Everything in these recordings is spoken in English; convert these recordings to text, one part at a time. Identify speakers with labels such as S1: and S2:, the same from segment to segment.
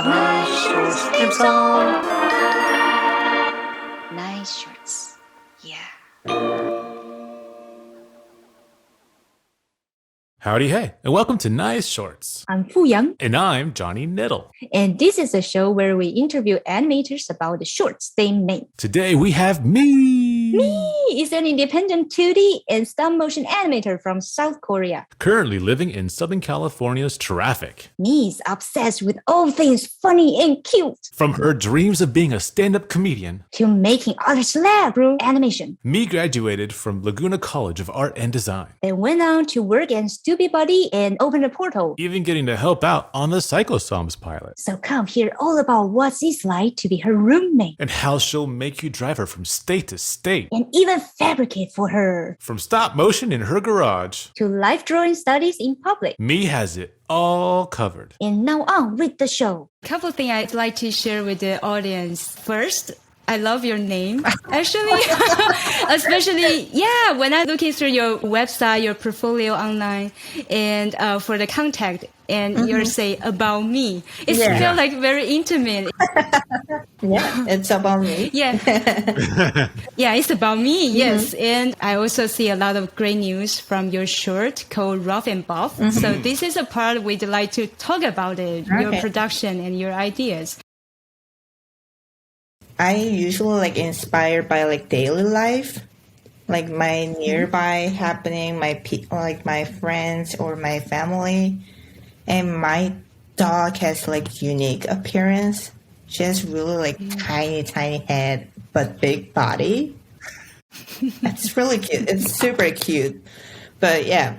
S1: Nice shorts theme song. Nice shorts. Yeah.
S2: Howdy hey, and welcome to Nice Shorts.
S3: I'm Fu Yang.
S2: And I'm Johnny Niddle.
S3: And this is a show where we interview animators about the shorts they make.
S2: Today we have me.
S3: Me is an independent 2D and stop-motion animator from South Korea.
S2: Currently living in Southern California's traffic.
S3: Me is obsessed with all things funny and cute.
S2: From her dreams of being a stand-up comedian
S3: to making others laugh through animation.
S2: Me graduated from Laguna College of Art and Design.
S3: Then went on to work at Stupid Buddy and open a portal.
S2: Even getting to help out on the Psychosoms pilot.
S3: So come hear all about what it's like to be her roommate.
S2: And how she'll make you drive her from state to state.
S3: And even fabricate for her.
S2: From stop motion in her garage.
S3: To life drawing studies in public.
S2: Me has it all covered.
S3: And now on with the show.
S4: Couple things I'd like to share with the audience. First, I love your name, actually. Especially, when I'm looking through your website, your portfolio online, and for the contact, and you say about me. It feels like very intimate.
S5: Yeah, it's about me.
S4: Yeah, it's about me, yes. And I also see a lot of great news from your short called Ruff and Buff. So this is a part we'd like to talk about it, your production and your ideas.
S5: I usually inspired by daily life, like my nearby happening, my friends or my family, and my dog has unique appearance. She has really tiny head but big body. It's really cute. It's super cute, but yeah,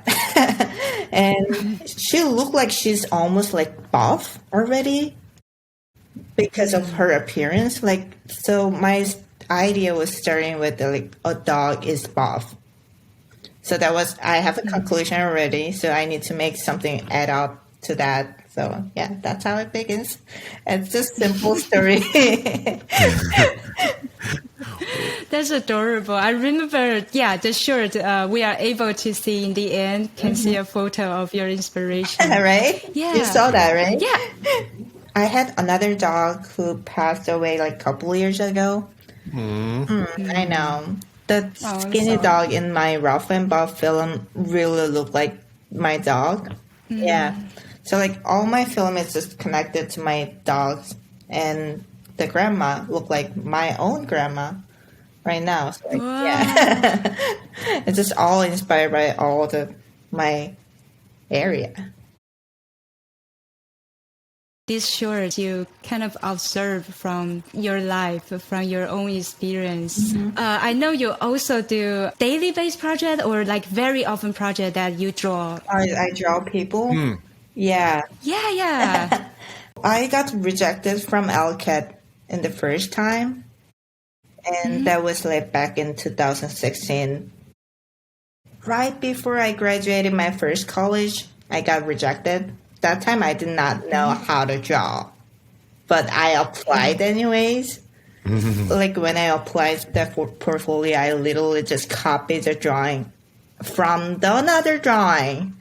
S5: and she looked like she's almost buff already. Because of her appearance, so my idea was starting with a dog is buff. So I have a conclusion already. So I need to make something add up to that. So yeah, that's how it begins. It's just simple story.
S4: That's adorable. I remember, the shirt we are able to see in the end. Can see a photo of your inspiration.
S5: Right?
S4: Yeah.
S5: You saw that, right?
S4: Yeah.
S5: I had another dog who passed away a couple years ago. I know. The skinny dog in my Ruff and Buff film really looked like my dog. Yeah. So all my film is just connected to my dogs, and the grandma looked like my own grandma right now. So yeah. It's just all inspired by all my area.
S4: These shorts you kind of observe from your life, from your own experience. I know you also do daily based project or very often project that you draw.
S5: I draw people. Yeah.
S4: Yeah.
S5: I got rejected from LCAD in the first time. And that was back in 2016. Right before I graduated my first college, I got rejected. That time I did not know how to draw, but I applied anyways. When I applied that portfolio, I literally just copied the drawing from another drawing,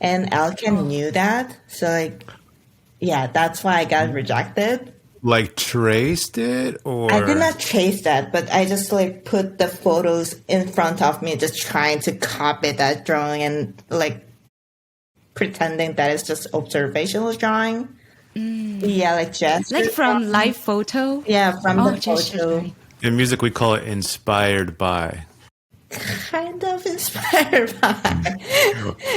S5: and LCAD knew that. So that's why I got rejected.
S2: Traced it, or
S5: I did not trace that, but I just put the photos in front of me, just trying to copy that drawing and pretending that it's just observational drawing. Yeah, gesture.
S4: From live photo?
S5: Yeah, from the photo.
S2: In music, we call it inspired by.
S5: Kind of inspired by.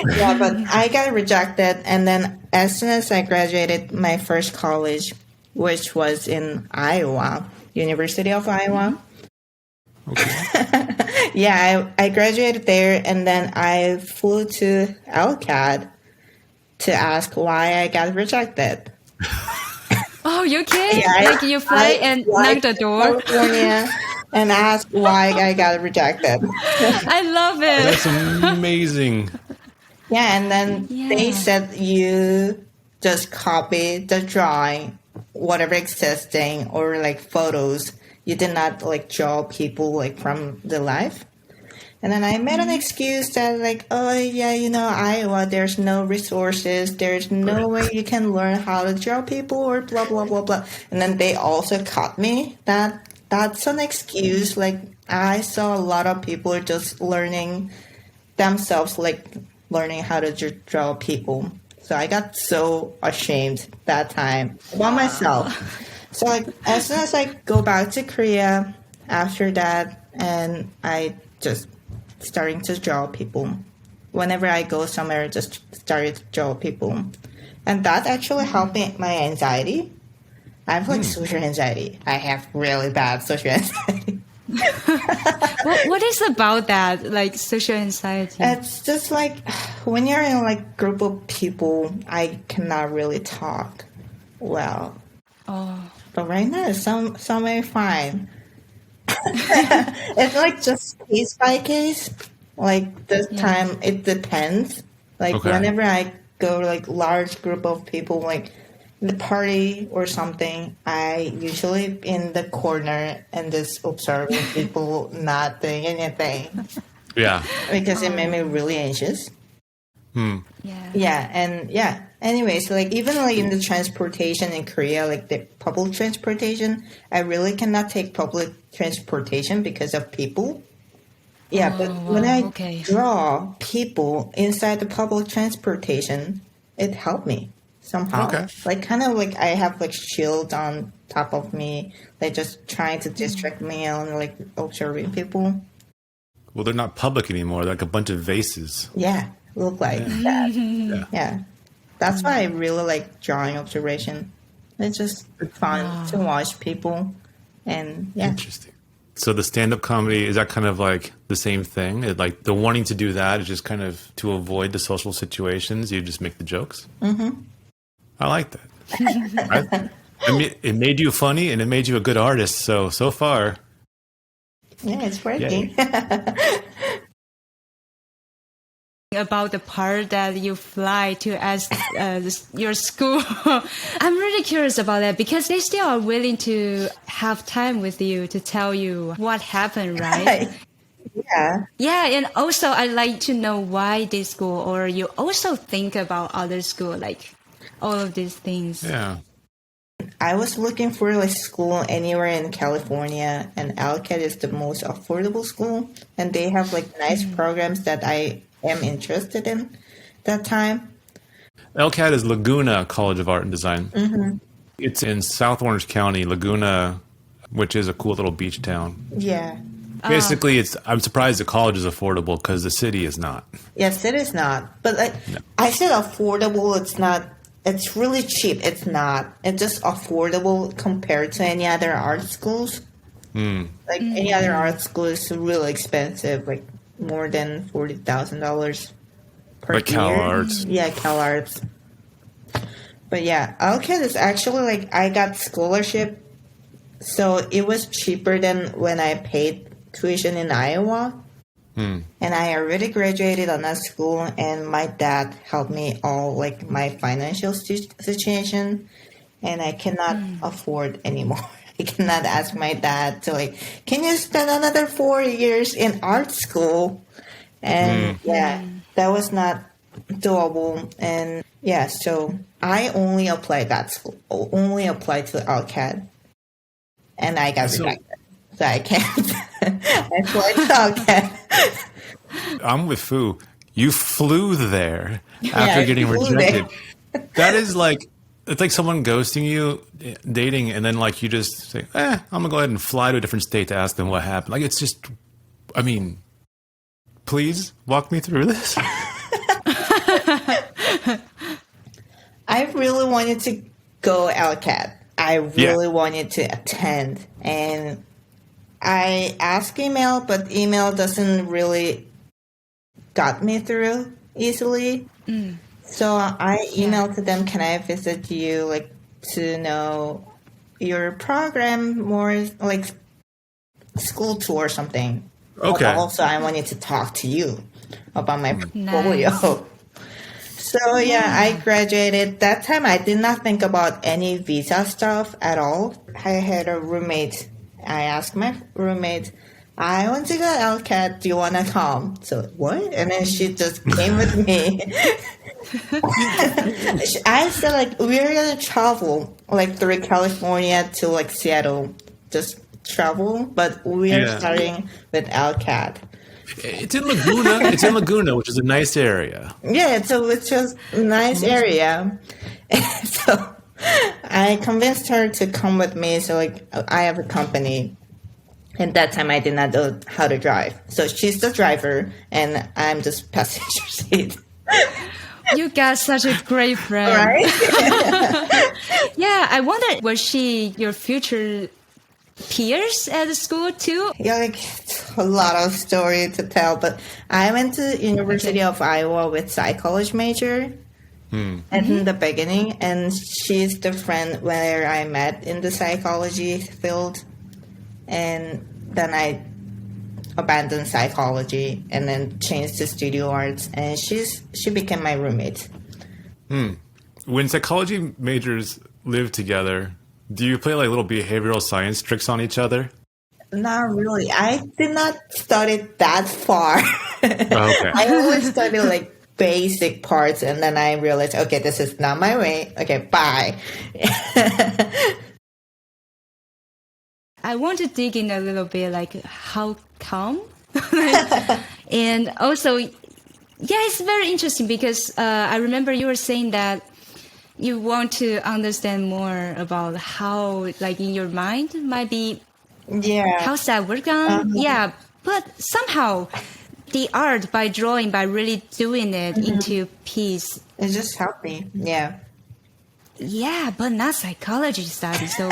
S5: Yeah, but I got rejected. And then as soon as I graduated my first college, which was in Iowa, University of Iowa.
S2: Okay.
S5: Yeah, I graduated there, and then I flew to LCAD to ask why I got rejected.
S4: Oh, you okay?
S5: Yeah,
S4: you fly and knock the door?
S5: California and ask why I got rejected.
S4: I love it.
S2: That's amazing.
S5: Yeah, and then they said you just copy the drawing, whatever existing, or photos. You did not draw people from the life. And then I made an excuse that like, oh yeah, Iowa, there's no resources. There's no way you can learn how to draw people or blah, blah, blah, blah. And then they also caught me that that's an excuse. Like I saw a lot of people just learning themselves, like learning how to draw people. So I got so ashamed that time about myself. So like as soon as I go back to Korea after that, and I just starting to draw people. Whenever I go somewhere, I just started to draw people. And that actually helped me my anxiety. I have like social anxiety. I have really bad social anxiety.
S4: What is about that, like social anxiety?
S5: It's just like when you're in like group of people, I cannot really talk well.
S4: Oh.
S5: But right now, some way fine. It's like just case by case. Like this time, it depends. Like whenever I go like large group of people, like the party or something, I usually in the corner and just observing people not doing anything.
S2: Yeah.
S5: Because it made me really anxious.
S4: Yeah.
S5: Anyways, like even like in the transportation in Korea, like the public transportation, I really cannot take public transportation because of people. Yeah, but when I draw people inside the public transportation, it helped me somehow.
S2: Okay.
S5: Like kind of like I have like shield on top of me, like just trying to distract me and like observing people.
S2: Well, they're not public anymore. They're like a bunch of vases.
S5: Yeah, look like that. Yeah. That's why I really like drawing observation. It's just fun to watch people. And yeah.
S2: Interesting. So the stand-up comedy, is that kind of like the same thing? Like the wanting to do that is just kind of to avoid the social situations. You just make the jokes? Mm-hmm. I like that. I mean, it made you funny and it made you a good artist. So far.
S5: Yeah, it's working.
S4: About the part that you fly to ask your school. I'm really curious about that because they still are willing to have time with you to tell you what happened, right?
S5: Yeah.
S4: Yeah, and also I'd like to know why this school, or you also think about other school, like all of these things.
S2: Yeah.
S5: I was looking for like school anywhere in California, and LCAD is the most affordable school, and they have like nice programs that I am interested in that time.
S2: LCAD is Laguna College of Art and Design. Mm-hmm. It's in South Orange County, Laguna, which is a cool little beach town.
S5: Yeah.
S2: Basically, I'm surprised the college is affordable because the city is not.
S5: Yes, it is not. But like, I said affordable, it's not. It's really cheap. It's not. It's just affordable compared to any other art schools. Like any other art school is really expensive, like more than $40,000 per year.
S2: Like Cal Arts.
S5: Yeah, Cal Arts. But yeah, LCAD is actually like I got scholarship, so it was cheaper than when I paid tuition in Iowa. And I already graduated on that school, and my dad helped me all like my financial situation, and I cannot afford anymore. I cannot ask my dad to like, can you spend another 4 years in art school? And that was not doable. And yeah, so I only applied that school, only applied to LCAD, and I got rejected. So I can't. I applied to LCAD.
S2: I'm with Fu. You flew there after getting rejected. That is like, it's like someone ghosting you, dating, and then like you just say, I'm going to go ahead and fly to a different state to ask them what happened. Like, it's just, I mean, please walk me through this.
S5: I really wanted to go LCAD. I really wanted to attend. And I asked email, but email doesn't really got me through easily. So I emailed to them, can I visit you, like, to know your program more, like, school tour or something.
S2: Okay.
S5: But also, I wanted to talk to you about my portfolio. So, yeah, I graduated. That time, I did not think about any visa stuff at all. I had a roommate. I asked my roommate, I want to go to LCAD. Do you want to come? So what? And then she just came with me. I said like we're gonna travel like through California to like Seattle, just travel. But we are starting with LCAD.
S2: It's in Laguna. It's in Laguna, which is a nice area.
S5: Yeah, so it's just a nice area. So I convinced her to come with me. So like I have a company. And that time I did not know how to drive. So she's the driver and I'm just passenger seat.
S4: You got such a great friend.
S5: Right?
S4: Yeah, I wonder, was she your future peers at the school too?
S5: Yeah, like a lot of story to tell, but I went to University of Iowa with psychology major in the beginning, and she's the friend where I met in the psychology field, and then I abandoned psychology and then changed to studio arts, and she became my roommate.
S2: When psychology majors live together, do you play like little behavioral science tricks on each other?
S5: Not really. I did not study that far.
S2: Okay.
S5: I always study like basic parts, and then I realized, okay, this is not my way. Okay, bye.
S4: I want to dig in a little bit, like how come? And also, yeah, it's very interesting because I remember you were saying that you want to understand more about how, like in your mind, might be
S5: Yeah.
S4: how's that work on? Yeah, but somehow the art by drawing, by really doing it into piece.
S5: It just helped me. Yeah.
S4: Yeah, but not psychology study. So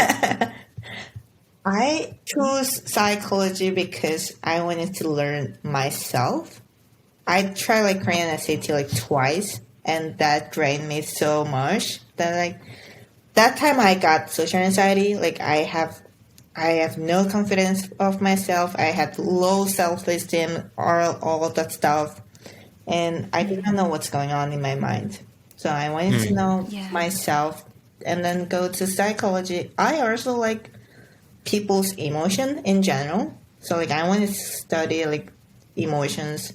S5: I chose psychology because I wanted to learn myself. I tried like Korean SAT like twice, and that drained me so much that like that time I got social anxiety. Like I have no confidence of myself. I had low self-esteem, all of that stuff, and I did not know what's going on in my mind. So I wanted to know myself, and then go to psychology. I also like people's emotion in general. So like I wanted to study like emotions,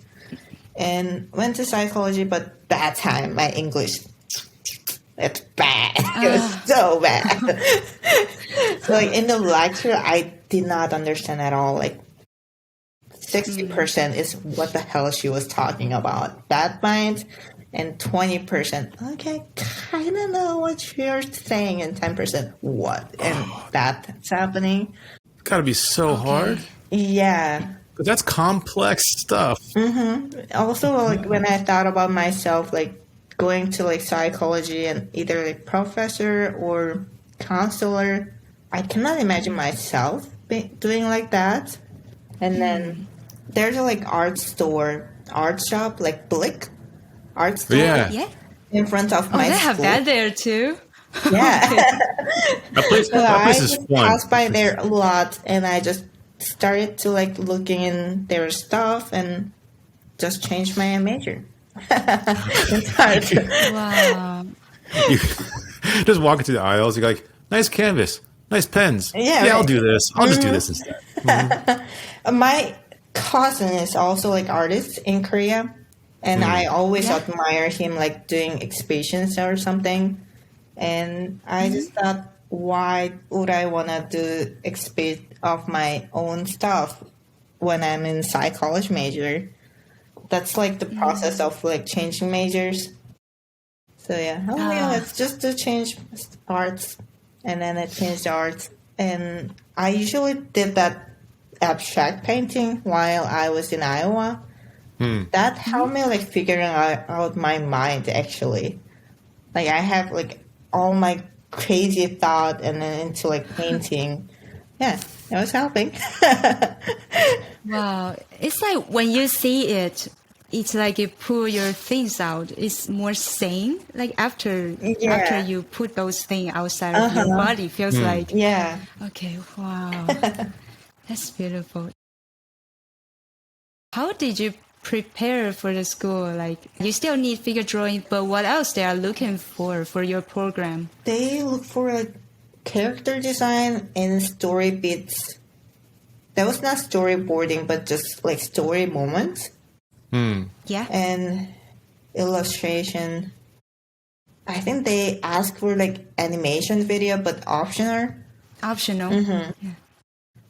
S5: and went to psychology. But that time my English, it's bad. It was so bad. So like in the lecture, I did not understand at all. Like 60% is what the hell she was talking about. That mind. And 20%, okay, kind of know what you're saying, and 10%, what? And that's happening.
S2: It's got to be so hard.
S5: Yeah.
S2: But that's complex stuff.
S5: Also, like when I thought about myself, like going to like psychology and either like professor or counselor, I cannot imagine myself doing like that. And then there's a like art shop, like Blick. Art store
S2: Yeah.
S5: in front of my
S4: they
S5: school.
S4: have that there too.
S5: Yeah.
S2: That place
S5: I
S2: is
S5: just
S2: fun.
S5: passed by there a lot, and I just started to like looking in their stuff and just changed my major. It's hard.
S4: Wow.
S2: You just walk into the aisles, you're like, nice canvas, nice pens.
S5: Yeah,
S2: I'll
S5: right.
S2: do this. I'll just do this instead.
S5: My cousin is also like artist in Korea, and I always admire him like doing exhibitions or something. And I just thought, why would I want to do exhibit of my own stuff when I'm in psychology major? That's like the process of like changing majors. So yeah, it's just to change arts, and then I changed arts, and I usually did that abstract painting while I was in Iowa. That helped me like figuring out my mind actually. Like I have like all my crazy thought and then into like painting. Yeah, it was helping.
S4: Wow. It's like when you see it, it's like you pull your things out. It's more sane. Like after you put those things outside of your body, feels like,
S5: Yeah.
S4: okay, wow. That's beautiful. How did you prepare for the school? Like you still need figure drawing, but what else they are looking for your program?
S5: They look for like character design and story beats. that was not storyboarding, but just like story moments.
S4: Yeah.
S5: And illustration. I think they asked for like animation video, but optional.
S4: Optional.
S5: Mm-hmm.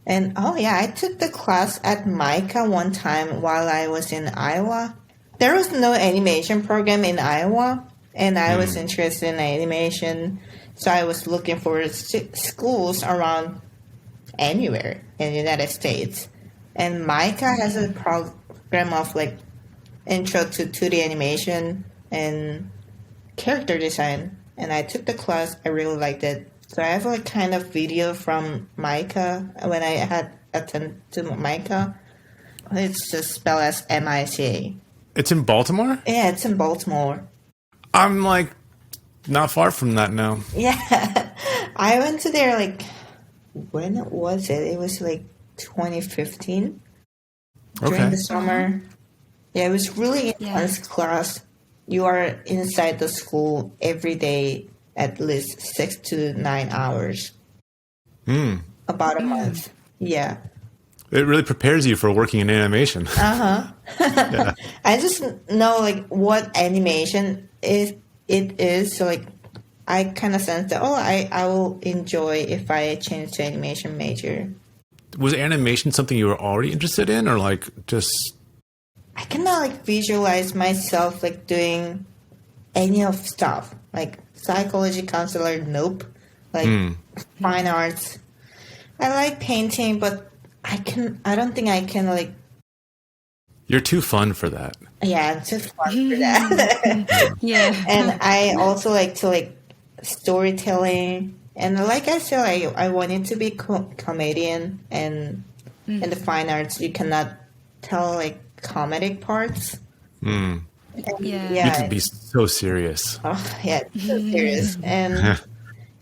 S5: And I took the class at Micah one time while I was in Iowa. There was no animation program in Iowa, and I was interested in animation, so I was looking for schools around anywhere in the United States. And Micah has a program of like intro to 2D animation and character design, and I took the class. I really liked it. So I have like kind of video from Micah when I had attended to Micah. It's just spelled as MICA.
S2: It's in Baltimore?
S5: Yeah, it's in Baltimore.
S2: I'm like not far from that now.
S5: Yeah. I went to there like, when was it? It was like 2015 during the summer. Yeah, it was really intense class. You are inside the school every day at least 6 to 9 hours. About a month. Yeah.
S2: It really prepares you for working in animation.
S5: Yeah. I just know like what animation is. So like I kind of sense that I will enjoy if I change to animation major.
S2: Was animation something you were already interested in, or like just?
S5: I cannot like visualize myself like doing any of stuff like psychology counselor. Nope. Like fine arts. I like painting, but I don't think I can like.
S2: You're too fun for that.
S5: Yeah, I'm too fun for that.
S4: Yeah.
S5: And I also like to like storytelling. And like I said, I wanted to be comedian, and in the fine arts you cannot tell like comedic parts.
S2: You can be so serious.
S5: Oh yeah, it's so serious. And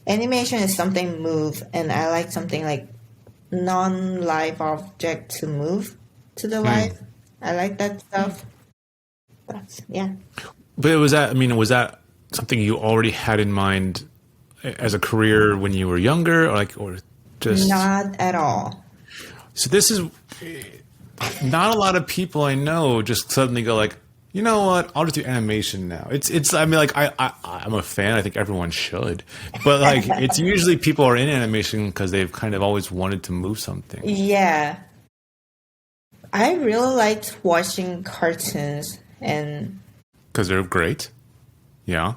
S5: animation is something move, and I like something like non-live object to move to the life. I like that stuff. But yeah.
S2: But was that something you already had in mind as a career when you were younger, or just
S5: not at all?
S2: So this is not a lot of people I know just suddenly go like, you know what, I'll just do animation now. It's I mean, like I'm a fan. I think everyone should, but like it's usually people are in animation because they've kind of always wanted to move something.
S5: Yeah, I really liked watching cartoons, and
S2: because they're great. Yeah.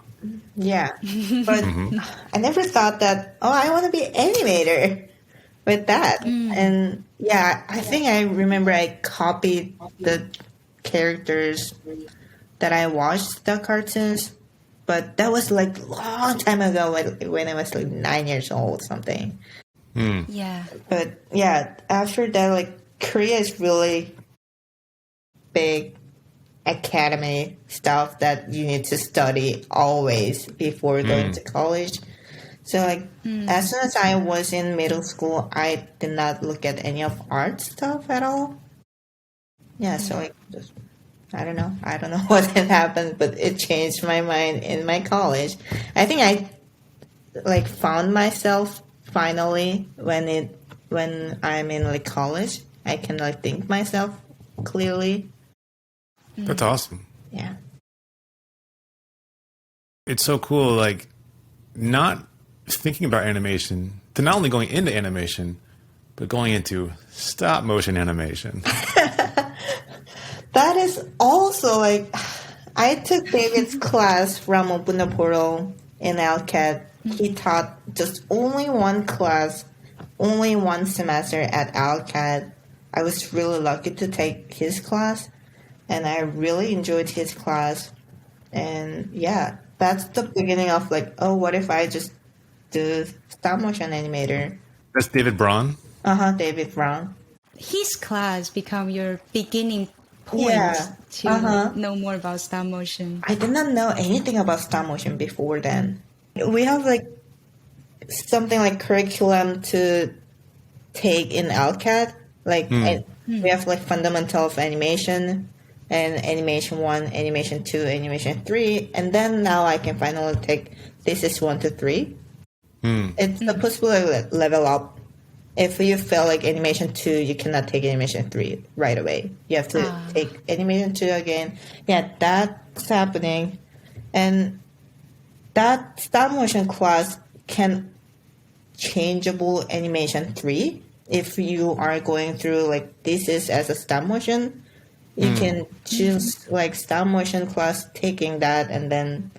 S5: But I never thought that, I want to be an animator with that. And yeah, I think I remember I copied the characters that I watched the cartoons, but that was like a long time ago when I was like 9 years old, something.
S4: Yeah.
S5: But yeah, after that, like Korea is really big academy stuff that you need to study always before going to college. So like as soon as I was in middle school, I did not look at any of art stuff at all. Yeah, so like just, I don't know what had happened, but it changed my mind in my college. I think I like found myself finally when I'm in like college. I can like think myself clearly.
S2: That's awesome.
S5: Yeah.
S2: It's so cool, like, not thinking about animation, to not only going into animation, but going into stop motion animation.
S5: That is also like, I took David's class from Open the Portal in LCAD. He taught just only one class, only one semester at LCAD. I was really lucky to take his class, and I really enjoyed his class. And yeah, that's the beginning of like, what if I just do stop motion animator?
S2: That's David Braun?
S5: David Braun.
S4: His class become your beginning point to know more about stop motion.
S5: I did not know anything about stop motion before then. We have like something like curriculum to take in LCAD. Like we have like fundamental of animation, and animation 1, animation 2, animation 3, and then now I can finally take Thesis 1 to 3. It's supposed to level up if you fail like animation 2, you cannot take animation 3 right away. You have to take animation 2 again. Yeah, that's happening. And that stop motion class can changeable animation 3. If you are going through like thesis as a stop motion, you can choose like stop motion class, taking that and then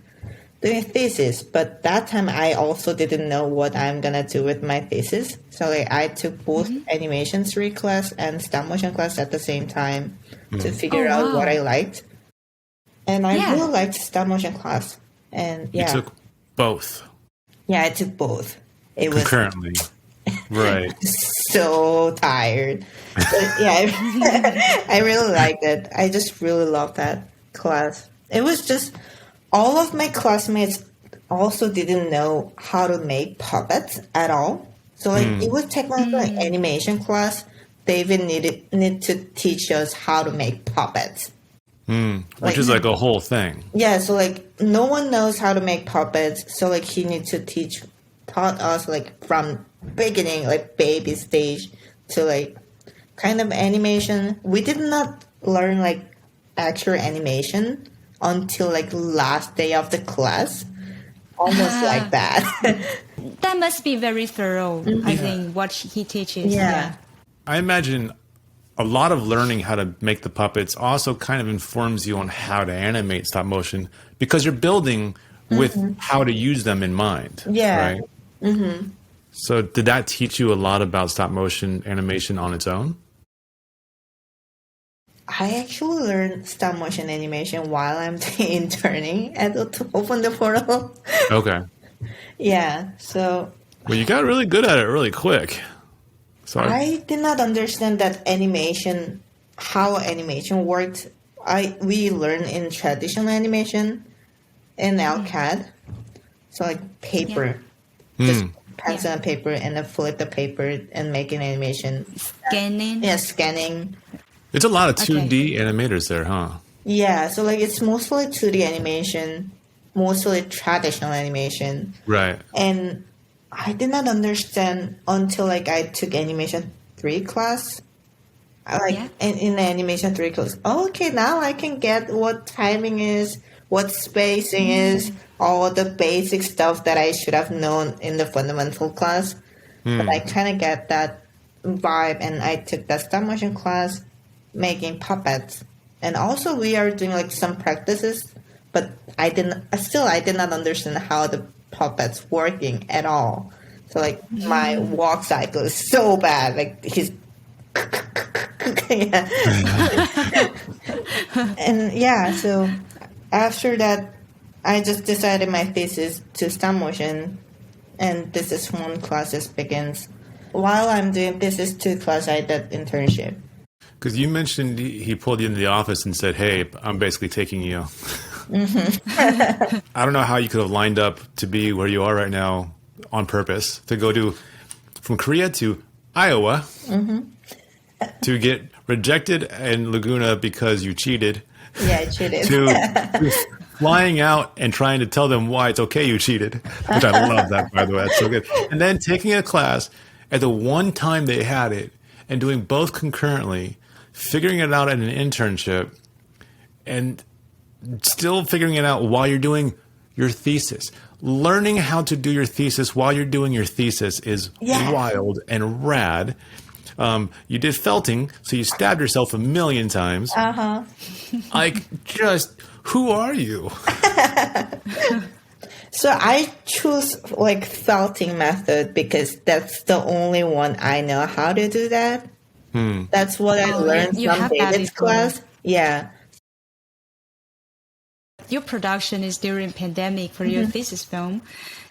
S5: doing thesis. But that time I also didn't know what I'm gonna do with my thesis. So like I took both animation 3 class and stop motion class at the same time to figure out what I liked. And I really liked stop motion class. And
S2: You took both.
S5: Yeah, I took both. It was
S2: Concurrently. Right.
S5: so tired. But yeah, I really liked it. I just really loved that class. It was just all of my classmates also didn't know how to make puppets at all. So like it was technically an animation class. They even need to teach us how to make puppets.
S2: Which is like a whole thing.
S5: Yeah, so like no one knows how to make puppets. So like he needs to taught us like from beginning, like baby stage to like kind of animation. We did not learn like actual animation until like last day of the class. Almost like that.
S4: That must be very thorough, I think, what he teaches.
S5: Yeah.
S2: I imagine a lot of learning how to make the puppets also kind of informs you on how to animate stop motion because you're building with how to use them in mind.
S5: Yeah.
S2: Right? So did that teach you a lot about stop motion animation on its own?
S5: I actually learned stop motion animation while I'm interning at Open the Portal.
S2: Okay.
S5: Yeah, so
S2: Well, you got really good at it really quick. So
S5: I did not understand that how animation worked. We learned in traditional animation in LCAD. So like paper, just pencil and paper, and then flip the paper and make an animation.
S4: Scanning.
S5: Yeah, scanning.
S2: it's a lot of 2D animators there, huh?
S5: Yeah, so like it's mostly 2D animation, mostly traditional animation.
S2: Right.
S5: And I did not understand until like I took animation 3 class. In the animation 3 class. Oh, okay, now I can get what timing is, what spacing is, all the basic stuff that I should have known in the fundamental class. But I kind of get that vibe, and I took that stop motion class, making puppets. And also we are doing like some practices, but I did not understand how the puppets working at all. So like my walk cycle is so bad. Like he's and yeah, so after that I just decided my thesis to stop motion, and this is one classes begins. While I'm doing thesis 2 class, I did internship.
S2: Because you mentioned he pulled you into the office and said, hey, I'm basically taking you. I don't know how you could have lined up to be where you are right now on purpose, to go from Korea to Iowa, to get rejected in Laguna because you cheated.
S5: Yeah, I cheated.
S2: to flying out and trying to tell them why it's okay you cheated, which I love that, by the way. That's so good. And then taking a class at the one time they had it and doing both concurrently, figuring it out at an internship, and still figuring it out while you're doing your thesis. Learning how to do your thesis while you're doing your thesis is wild and rad. You did felting, so you stabbed yourself a million times. Like, just, who are you?
S5: So I choose like felting method because that's the only one I know how to do that. That's what I learned from David's class. Yeah.
S4: Your production is during pandemic for your thesis film.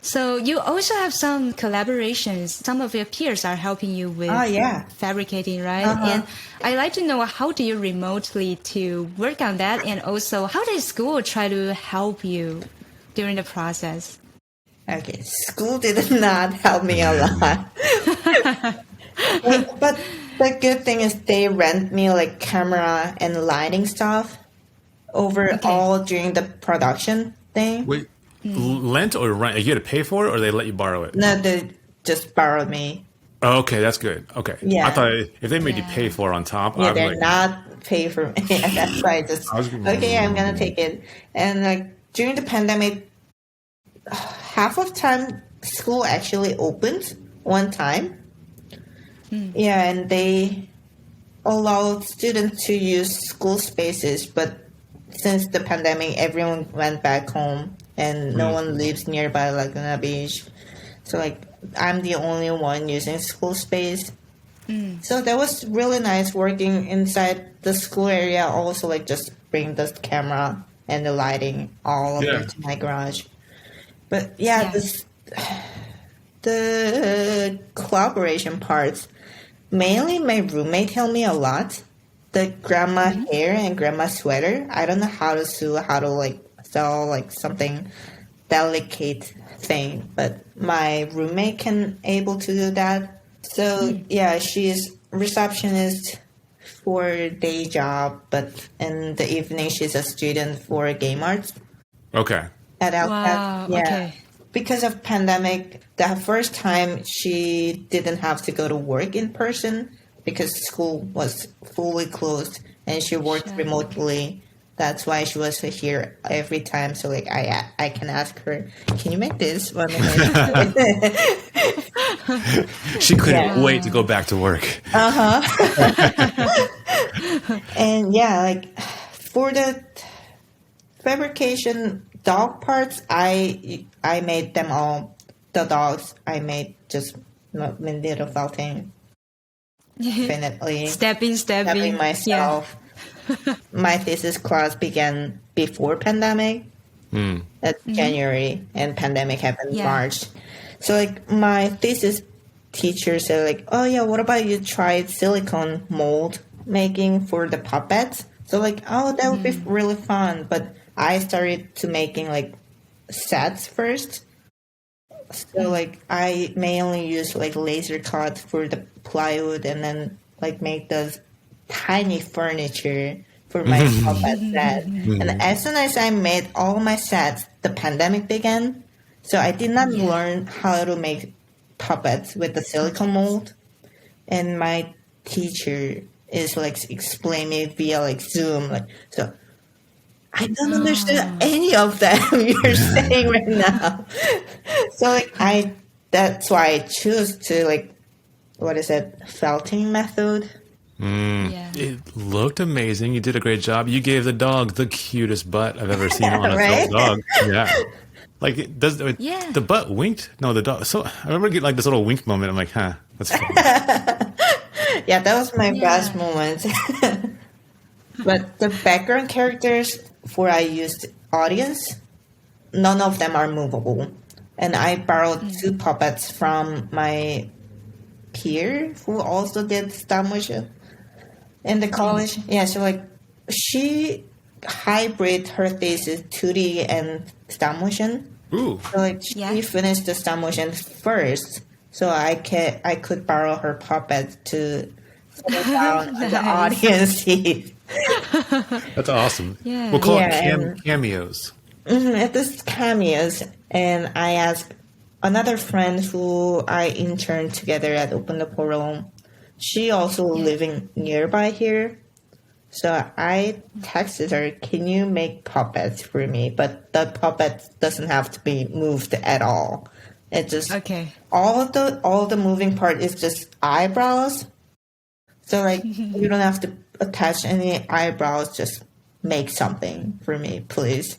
S4: So you also have some collaborations. Some of your peers are helping you with fabricating, right? And I'd like to know, how do you remotely to work on that? And also, how does school try to help you during the process?
S5: Okay, school did not help me a lot. But the good thing is they rent me like camera and lighting stuff overall during the production thing.
S2: Wait, lent or rent? You had to pay for it, or they let you borrow it?
S5: No, they just borrowed me.
S2: Oh, okay, that's good. Okay.
S5: Yeah.
S2: I thought if they made you pay for it on top,
S5: Yeah,
S2: I'm
S5: they're
S2: like,
S5: not pay for me. That's why I just okay, I'm gonna take it. And like during the pandemic, half of time school actually opened one time. Yeah, and they allowed students to use school spaces, but since the pandemic, everyone went back home and no one lives nearby Laguna Beach. So like I'm the only one using school space. So that was really nice working inside the school area. Also, like just bring the camera and the lighting all over to my garage. But yeah, the collaboration parts. Mainly, my roommate helped me a lot. The grandma hair and grandma sweater. I don't know how to sew, how to like sew like something delicate thing, but my roommate can able to do that. So yeah, she's receptionist for day job, but in the evening she's a student for game arts
S2: okay.
S5: at LCAD.
S4: Wow.
S5: Yeah.
S4: Okay.
S5: Because of pandemic, the first time she didn't have to go to work in person because school was fully closed and she worked remotely. That's why she was here every time. So like I can ask her, can you make this?
S2: She couldn't wait to go back to work.
S5: And yeah, like for the fabrication dog parts, I made them all. The dogs I made just little felting. Definitely
S4: Stepping
S5: myself. My thesis class began before pandemic. That's January, and pandemic happened March. So like my thesis teacher said like, oh yeah, what about you try silicone mold making for the puppets? So like, oh, that would be really fun. But I started to making like sets first. So like I mainly use like laser cut for the plywood and then like make those tiny furniture for my puppet set. And as soon as I made all my sets, the pandemic began. So I did not learn how to make puppets with the silicone mold. And my teacher is like explaining it via like Zoom. Like, so I don't understand any of that you're saying right now. So like that's why I choose to like, what is it, felting method.
S2: It looked amazing. You did a great job. You gave the dog the cutest butt I've ever seen on a
S5: Right?
S2: felt dog. Yeah. Like, the butt winked? No, the dog. So I remember getting like this little wink moment. I'm like, huh, that's funny.
S5: Yeah, that was my best moment. But the background characters for I used audience, none of them are movable. And I borrowed two puppets from my peer who also did stop motion in the college. Yeah, so like she hybrid her thesis 2D and stop motion.
S2: Ooh.
S5: So like she finished the stop motion first, so I could borrow her puppet to sit down on the audience seat.
S2: That's awesome.
S4: Yeah.
S2: We'll call it cameos.
S5: It is cameos, and I asked another friend who I interned together at Open the Portal. She also living nearby here. So I texted her, can you make puppets for me? But the puppet doesn't have to be moved at all. It just all the moving part is just eyebrows. So like you don't have to attach any eyebrows, just make something for me, please.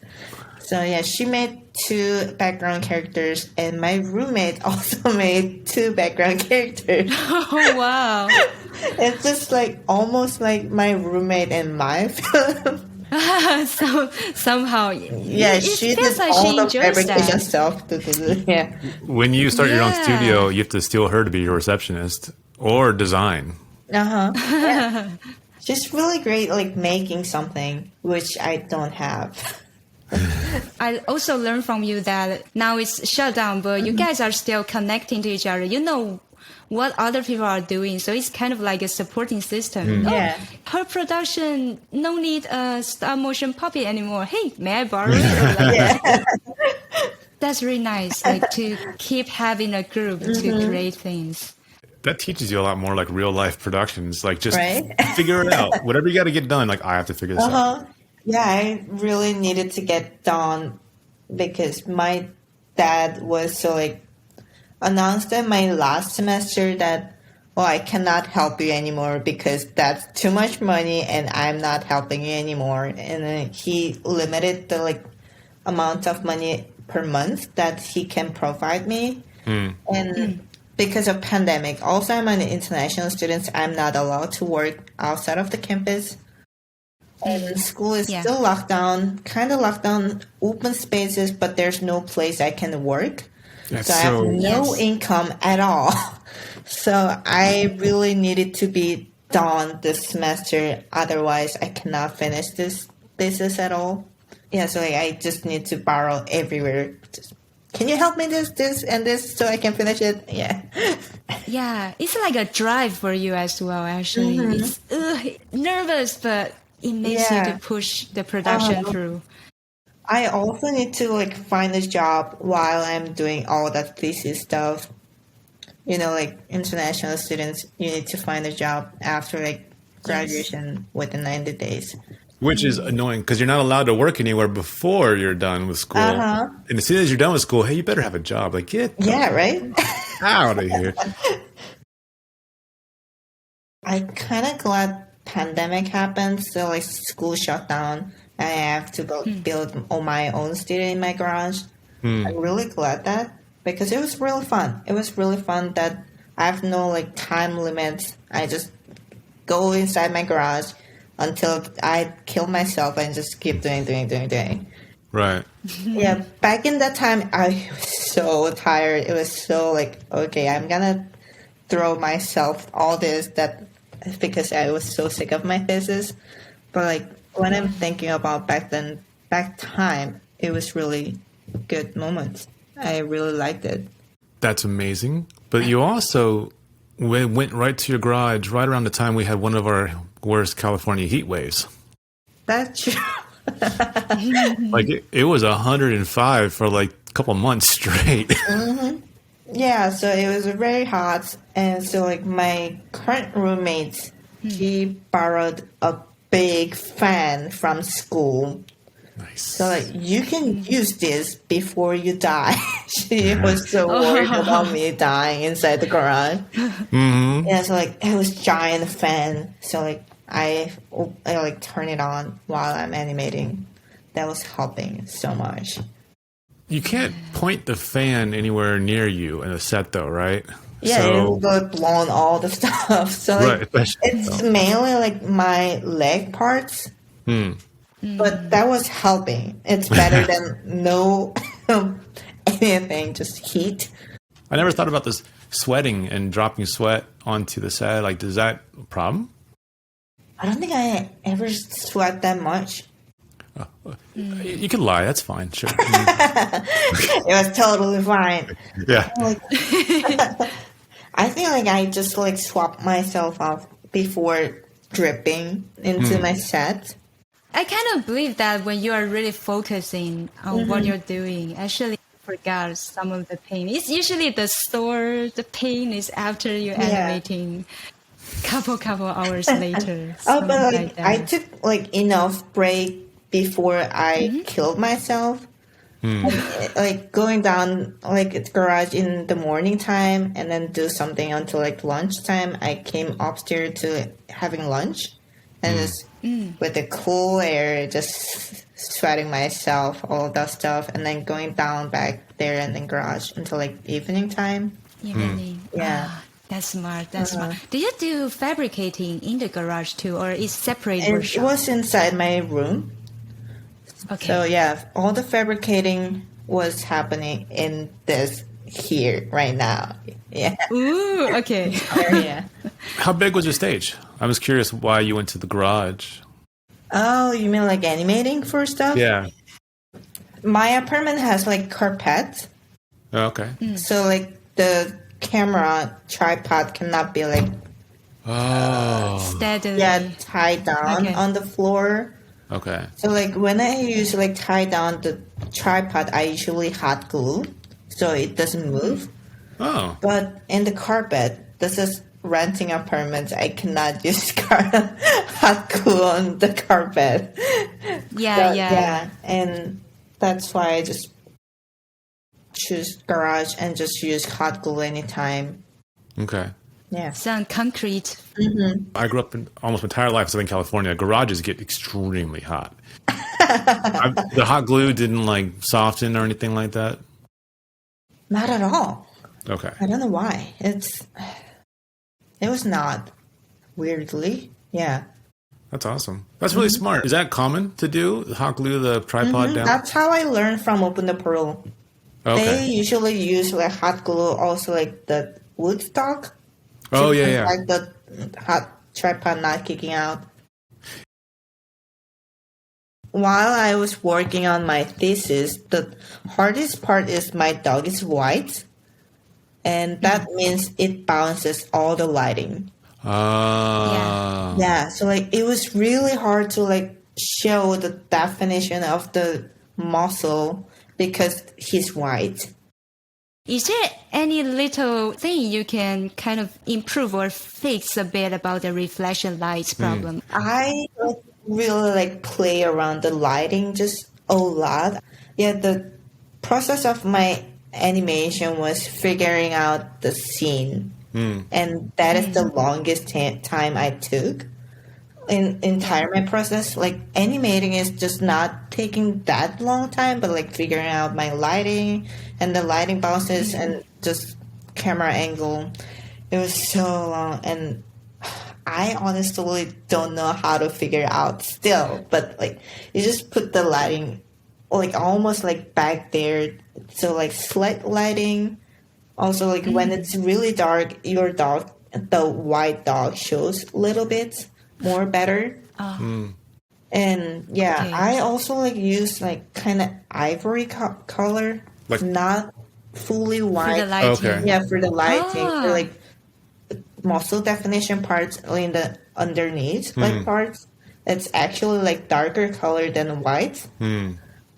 S5: So yeah, she made two background characters, and my roommate also made two background characters.
S4: Oh wow.
S5: It's just like almost like my roommate in my film.
S4: So somehow,
S5: She
S4: feels
S5: did
S4: like
S5: all
S4: she
S5: the
S4: enjoys
S5: fabrication
S4: that.
S5: stuff. Yeah.
S2: When you start your own studio, you have to steal her to be your receptionist or design.
S5: Yeah. She's really great, like making something, which I don't have.
S4: I also learned from you that now it's shut down, but you guys are still connecting to each other. You know what other people are doing, so it's kind of like a supporting system.
S5: Yeah.
S4: Her production, no need a stop motion puppet anymore. Hey, may I borrow it? Or like, that's really nice, like to keep having a group to create things.
S2: That teaches you a lot more like real life productions. Like just
S5: Right?
S2: figure it out. Whatever you got to get done. Like I have to figure this out.
S5: Yeah, I really needed to get done because my dad was so like announced in my last semester that, well, I cannot help you anymore because that's too much money and I'm not helping you anymore. And then he limited the like amount of money per month that he can provide me. And because of pandemic, also I'm an international student, I'm not allowed to work outside of the campus. And school is still locked down, kind of locked down, open spaces, but there's no place I can work.
S2: That's
S5: So I have no income at all. So I really needed to be done this semester. Otherwise, I cannot finish this thesis at all. Yeah, so I just need to borrow everywhere. Just, can you help me this, and this so I can finish it? Yeah.
S4: Yeah, it's like a drive for you as well, actually. It's nervous, but it makes you to push the production through.
S5: I also need to like find a job while I'm doing all that thesis stuff. You know, like international students, you need to find a job after like graduation within 90 days.
S2: Which is annoying because you're not allowed to work anywhere before you're done with school. And as soon as you're done with school, hey, you better have a job. Like, get
S5: right?
S2: out of here.
S5: I kind of glad pandemic happened, so like school shut down. I have to go build on my own studio in my garage. I'm really glad that because it was really fun. It was really fun that I have no like time limits. I just go inside my garage until I kill myself and just keep doing.
S2: Right.
S5: Yeah, back in that time, I was so tired. It was so like, okay, I'm gonna throw myself all this that because I was so sick of my thesis. But like when I'm thinking about back time, it was really good moments. I really liked it.
S2: That's amazing. But you also went right to your garage right around the time we had one of our worst California heat waves.
S5: That's true.
S2: Like it was 105 for like a couple months straight.
S5: Yeah, so it was very hot, and so like my current roommate, he borrowed a big fan from school.
S2: Nice.
S5: So like you can use this before you die. She was so worried about me dying inside the garage. Yeah, so like it was giant fan. So like I like turn it on while I'm animating. That was helping so much.
S2: You can't point the fan anywhere near you in a set though, right?
S5: Yeah,
S2: So,
S5: it will blown all the stuff. So like, it's mainly like my leg parts. But that was helping. It's better than no anything, just heat.
S2: I never thought about this sweating and dropping sweat onto the set. Like, is that a problem?
S5: I don't think I ever sweat that much.
S2: You can lie. That's fine. Sure.
S5: It was totally fine.
S2: Yeah.
S5: Like, I think like I just like swap myself off before dripping into my set.
S4: I kind of believe that when you are really focusing on what you're doing, actually forgot some of the pain. It's usually the pain is after you're animating couple hours later.
S5: But like,
S4: like that.
S5: I took like enough break before I killed myself. Like going down like the garage in the morning time and then do something until like lunchtime. I came upstairs to having lunch and just with the cool air, just sweating myself, all that stuff, and then going down back there in the garage until like evening time.
S4: Evening.
S5: Yeah.
S4: That's smart. That's smart. Do you do fabricating in the garage too, or is separate
S5: It
S4: workshop?
S5: was inside my room.
S4: Okay.
S5: So yeah, all the fabricating was happening in this here right now. Yeah.
S4: Ooh, okay.
S5: Yeah.
S2: How big was your stage? I was curious why you went to the garage.
S5: Oh, you mean like animating for stuff?
S2: Yeah.
S5: My apartment has like carpet.
S2: Oh, okay.
S5: So like the camera tripod cannot be like
S4: Steadily.
S5: tied down on the floor.
S2: Okay.
S5: So like when I use like tie down the tripod, I usually hot glue so it doesn't move.
S2: Oh.
S5: But in the carpet, this is renting apartment. I cannot use hot glue on the carpet.
S4: Yeah.
S5: And that's why I just choose garage and just use hot glue anytime.
S2: Okay.
S5: Yeah.
S4: Some concrete.
S2: I grew up in almost my entire life in Southern California. Garages get extremely hot. The hot glue didn't like soften or anything like that?
S5: Not at all.
S2: Okay.
S5: I don't know why. It was not. Weirdly. Yeah.
S2: That's awesome. That's really smart. Is that common to do? Hot glue the tripod down?
S5: That's how I learned from Open the Pearl.
S2: Okay.
S5: They usually use like hot glue, also like the wood stock.
S2: Oh, yeah.
S5: Like the hot tripod not kicking out. While I was working on my thesis, the hardest part is my dog is white. And that means it bounces all the lighting. Yeah, so like it was really hard to like show the definition of the muscle because he's white.
S4: Is there any little thing you can kind of improve or fix a bit about the reflection lights problem?
S5: I really play around the lighting just a lot. Yeah, the process of my animation was figuring out the scene. And that is the longest time I took in entire my process. Like animating is just not taking that long time, but like figuring out my lighting and the lighting bounces and just camera angle. It was so long, and I honestly don't know how to figure out still. But like you just put the lighting like almost like back there, so like slight lighting. Also, like when it's really dark, your dog, the white dog, shows a little bit more better. And yeah,
S4: Okay.
S5: I also like use like kind of ivory color,
S2: Like-
S5: not fully white.
S4: For the lighting.
S2: Okay.
S5: Yeah, for the lighting,
S4: Ah.
S5: for like muscle definition parts in the underneath like parts. It's actually like darker color than white.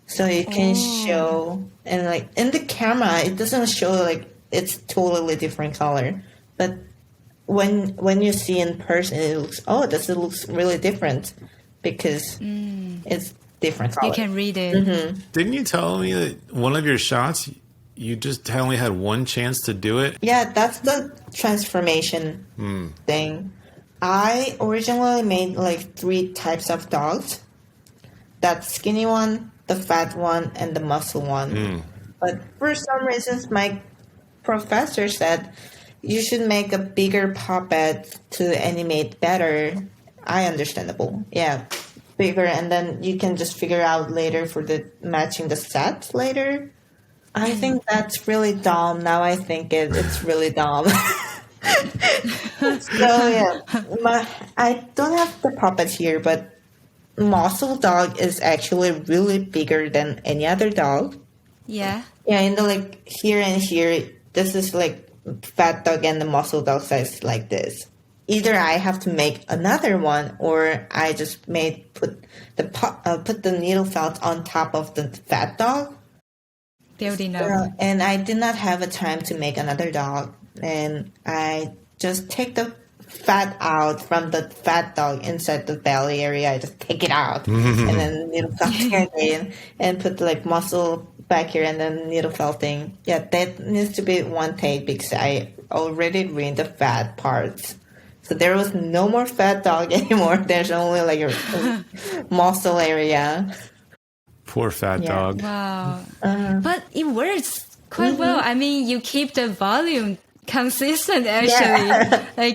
S5: So you can show, and like in the camera, it doesn't show like it's totally different color. But when you see in person, it looks really different because it's different color.
S4: You can read it.
S2: Didn't you tell me that one of your shots, you just only had one chance to do it?
S5: Yeah, that's the transformation thing. I originally made like 3 types of dogs. That skinny one, the fat one, and the muscle one. But for some reasons, my professor said you should make a bigger puppet to animate better. Understandable. Yeah, bigger, and then you can just figure out later for the matching the set later. I think that's really dumb. Now I think it's really dumb. So yeah, I don't have the puppet here, but muscle dog is actually really bigger than any other dog.
S4: Yeah.
S5: Yeah, in the like here and here, this is like fat dog and the muscle dog size like this. Either I have to make another one, or I just put the needle felt on top of the fat dog.
S4: Building up.
S5: And I did not have a time to make another dog, and I just take the fat out from the fat dog inside the belly area. I just take it out and then needle felting again, and put the like muscle back here and then needle felting. Yeah, that needs to be one take because I already ruined the fat parts. So there was no more fat dog anymore. There's only like a muscle area.
S2: Poor fat dog.
S4: Wow. But it works quite well. I mean, you keep the volume consistent actually.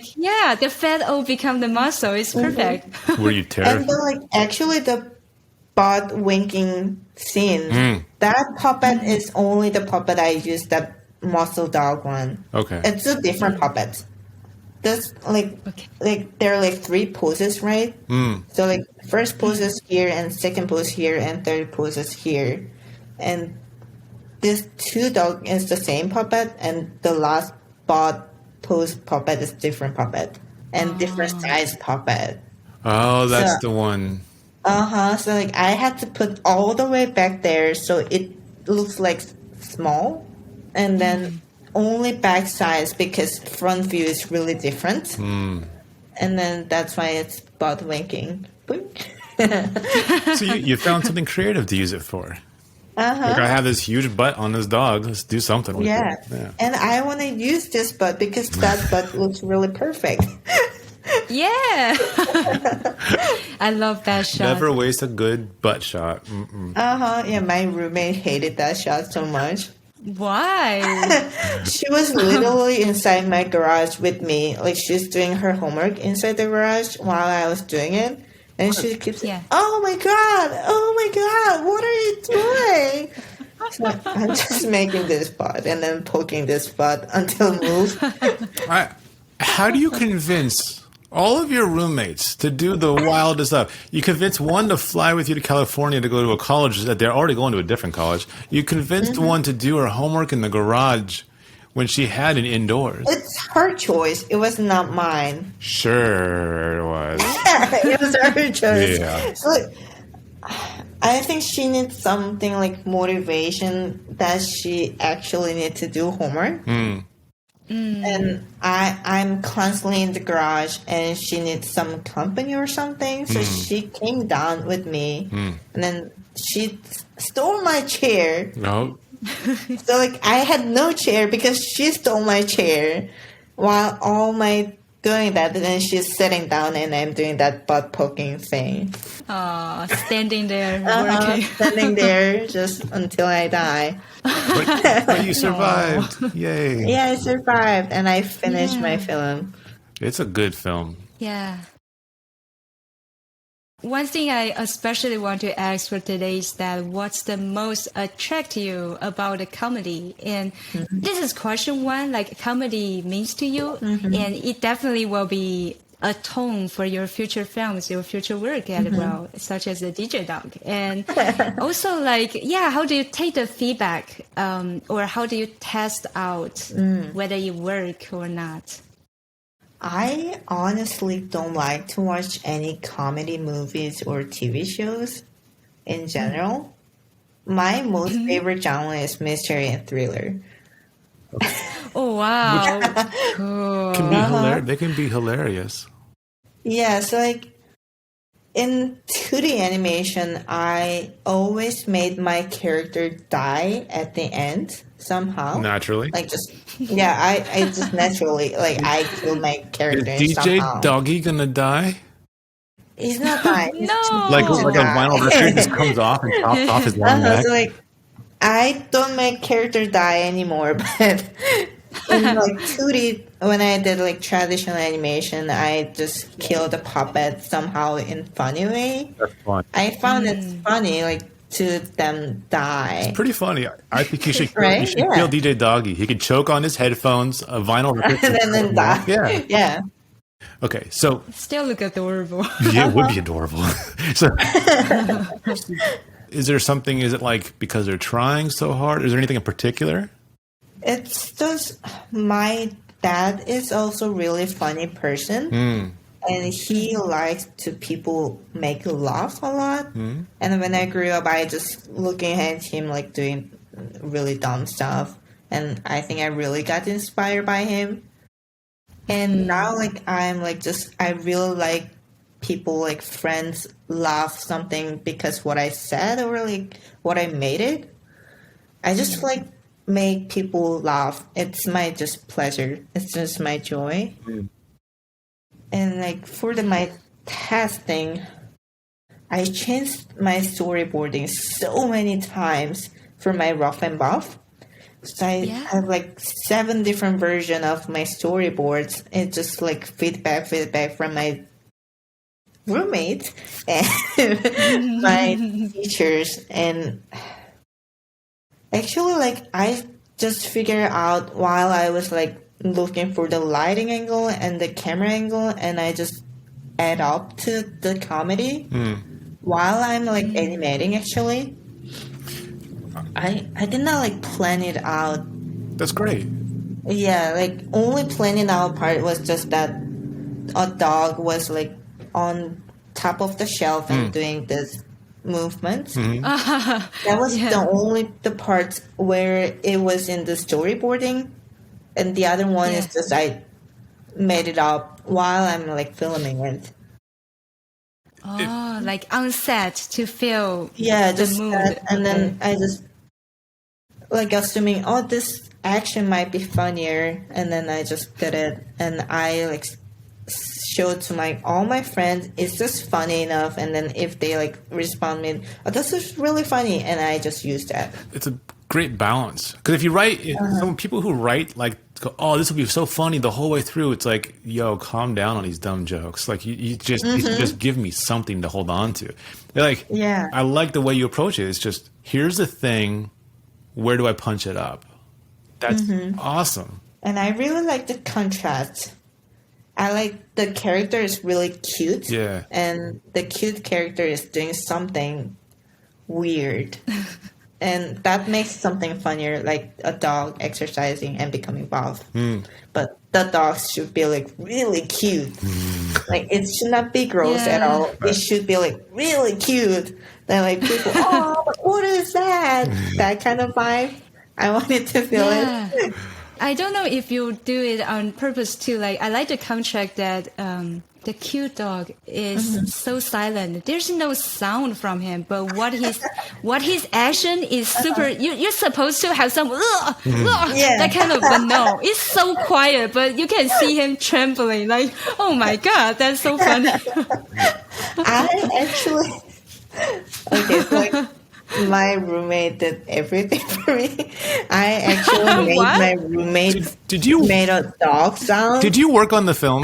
S4: The fat all become the muscle. It's perfect.
S2: Were you
S5: And
S2: terrified?
S5: the butt winking scene, that puppet is only the puppet I used, that muscle dog one.
S2: Okay.
S5: It's a different puppet. There's like there are like 3 poses, right? So like first pose is here, and second pose here, and third pose is here. And this 2 dog is the same puppet, and the last butt pose puppet is different puppet and different size puppet.
S2: Oh, that's
S5: So-
S2: the one.
S5: So like I had to put all the way back there so it looks like small, and then only back sides because front view is really different. And then that's why it's butt winking.
S2: So you found something creative to use it for. Like I have this huge butt on this dog. Let's do something with
S5: Yeah.
S2: it. Yeah.
S5: And I want to use this butt because that butt looks really perfect.
S4: Yeah. I love that shot.
S2: Never waste a good butt shot. Mm-mm.
S5: Yeah, my roommate hated that shot so much.
S4: Why?
S5: She was literally inside my garage with me. Like, she's doing her homework inside the garage while I was doing it. And she keeps saying, oh my God, what are you doing? So I'm just making this butt and then poking this butt until it moves.
S2: How do you convince all of your roommates to do the wildest stuff? You convince one to fly with you to California to go to a college that they're already going to a different college. You convinced one to do her homework in the garage when she had it indoors.
S5: It's her choice. It was not mine.
S2: Sure it was.
S5: It was her choice.
S2: Yeah.
S5: So, like, I think she needs something like motivation that she actually needs to do homework. And I'm constantly in the garage and she needs some company or something. So she came down with me and then she stole my chair.
S2: No.
S5: So like I had no chair because she stole my chair while all my doing that, and then she's sitting down and I'm doing that butt poking thing.
S4: Standing there working.
S5: Standing there just until I die.
S2: But you survived. Yay.
S5: Yeah, I survived and I finished my film.
S2: It's a good film.
S4: Yeah. One thing I especially want to ask for today is that what's the most attract you about a comedy? And this is question one, like comedy means to you, and it definitely will be a tone for your future films, your future work as well, such as the DJ Dog. And also like, how do you take the feedback or how do you test out whether it work or not?
S5: I honestly don't like to watch any comedy movies or TV shows in general. My most favorite genre is mystery and thriller.
S4: Oh, wow. Cool.
S2: Can be they can be hilarious.
S5: Yeah, so like in 2D animation, I always made my character die at the end somehow.
S2: Naturally.
S5: Like just, I just naturally, like I killed my character
S2: Is DJ
S5: somehow.
S2: Doggy gonna die?
S5: He's not dying. He's
S4: No.
S5: too
S2: Like
S5: cool to
S2: a
S5: die.
S2: vinyl record just comes off and chops off his long neck?
S5: So like, I don't make character die anymore, but in like 2D, when I did like traditional animation, I just killed the puppet somehow in funny way.
S2: That's fun.
S5: I found it funny, like to them die.
S2: Pretty funny. I think you should,
S5: Right?
S2: you should
S5: Yeah.
S2: kill DJ Doggy. He could choke on his headphones, a vinyl record.
S5: And then die.
S2: Yeah.
S5: Yeah.
S2: Okay, so
S4: Still look adorable.
S2: yeah, it would be adorable. So, is there something? Is it like because they're trying so hard? Is there anything in particular?
S5: It's just my dad is also really funny person. And he likes to people make laugh a lot. And when I grew up, I just looking at him like doing really dumb stuff. And I think I really got inspired by him. And now like I'm like just I really like people like friends laugh something because what I said or like what I made it. I just like make people laugh. It's my just pleasure. It's just my joy. And like for my testing, I changed my storyboarding so many times for my Ruff and Buff. So I have like 7 different versions of my storyboards. It's just like feedback from my roommate and my teachers. And actually, like I just figured out while I was like looking for the lighting angle and the camera angle, and I just add up to the comedy while I'm like animating. Actually, I did not like plan it out.
S2: That's great.
S5: Yeah, like only planning out part was just that a dog was like on top of the shelf and doing this movement. That was the only the part where it was in the storyboarding. and the other one is
S4: Yeah.
S5: just I made it up while I'm like filming it.
S4: Oh, like on set to feel
S5: Yeah,
S4: the
S5: just
S4: mood.
S5: that, and
S4: Okay.
S5: then I just like assuming, oh, this action might be funnier, and then I just did it, and I like showed to all my friends, is this funny enough? And then if they like respond me, oh, this is really funny, and I just use that.
S2: It's a great balance, because if you write, some people who write like, go, oh, this will be so funny the whole way through. It's like, yo, calm down on these dumb jokes. Like you just give me something to hold on to. They're like,
S5: Yeah.
S2: I like the way you approach it. It's just, here's the thing. Where do I punch it up? That's awesome.
S5: And I really like the contrast. I like the character is really cute.
S2: Yeah.
S5: And the cute character is doing something weird. And that makes something funnier, like a dog exercising and becoming buff. But the dogs should be like really cute. Like it should not be gross at
S4: Yeah.
S5: all. It should be like really cute. Then like people, oh, what is that? That kind of vibe. I wanted to feel
S4: Yeah.
S5: it.
S4: I don't know if you do it on purpose too. Like I like the contract that the cute dog is so silent. There's no sound from him, but what his action is super. You're supposed to have some that kind of, but no, it's so quiet. But you can see him trembling. Like, oh my god, that's so funny.
S5: I actually okay, so like my roommate did everything for me. I actually made
S4: What?
S5: my roommate
S2: Did you
S5: made a dog sound.
S2: did you work on the film?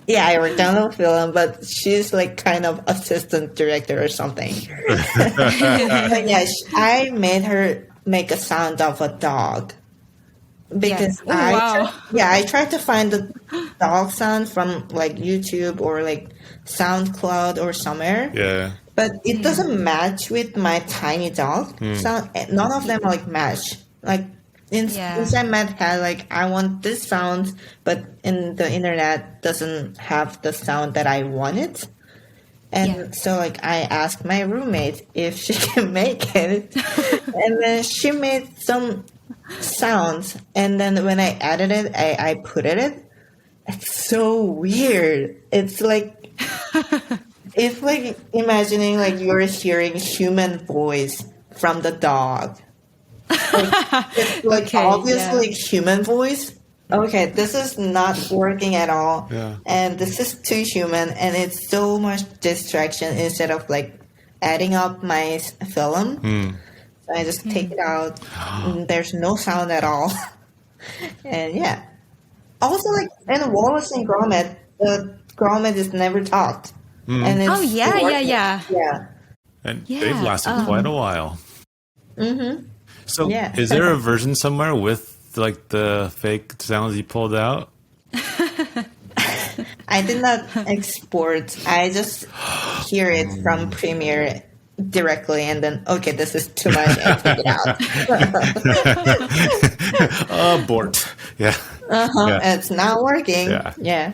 S5: Yeah, I worked on the film, but she's like kind of assistant director or something. But yeah, I made her make a sound of a dog. Because
S4: Yeah. Oh, wow.
S5: I tried to find the dog sound from like YouTube or like SoundCloud or somewhere.
S2: Yeah.
S5: But it doesn't match with my tiny dog sound. None of them like match. Like inside my head, like I want this sound, but in the internet doesn't have the sound that I wanted. And so like I asked my roommate if she can make it, and then she made some sounds. And then when I added it, I put it. It's so weird. It's like. It's like imagining like you're hearing human voice from the dog. It's like
S4: Okay,
S5: obviously human voice. Okay, this is not working at all.
S2: Yeah.
S5: And this is too human, and it's so much distraction instead of like adding up my film. So I just take it out. And there's no sound at all. And yeah. Also like in Wallace and Gromit, the Gromit is never talked. And it's
S4: Oh yeah,
S5: still
S4: yeah.
S5: working. Yeah.
S2: And
S4: Yeah,
S2: they've lasted quite a while. So
S5: Yeah.
S2: is there a version somewhere with like the fake sounds you pulled out?
S5: I did not export. I just hear it from Premiere directly, and then okay, this is too much, and take it out.
S2: Abort. Yeah. Yeah.
S5: It's not working.
S2: Yeah.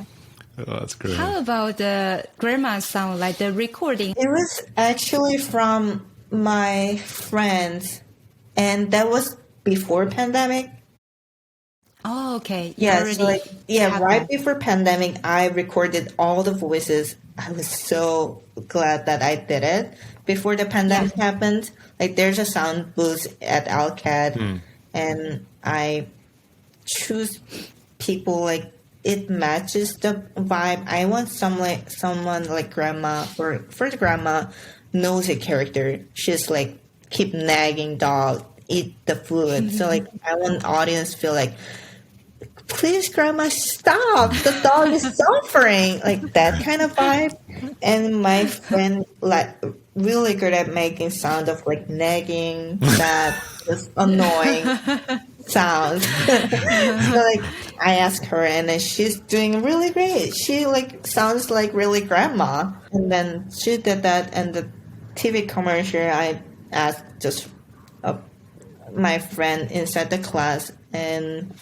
S2: Oh, that's great.
S4: How about the grandma sound, like the recording?
S5: It was actually from my friends, and that was before pandemic.
S4: Oh, okay. You
S5: Yeah,
S4: already
S5: so like
S4: have
S5: right
S4: that.
S5: before pandemic, I recorded all the voices. I was so glad that I did it before the pandemic happened. Like, there's a sound booth at LCAD, and I choose people like it matches the vibe. I want someone like grandma, or for the grandma, nosy character. She's like keep nagging dog, eat the food. So like I want audience feel like, please grandma stop, the dog is suffering, like that kind of vibe. And my friend like really good at making sound of like nagging, that just annoying sounds. So like I asked her, and then she's doing really great. She like sounds like really grandma, and then she did that. And the TV commercial, I asked just my friend inside the class, and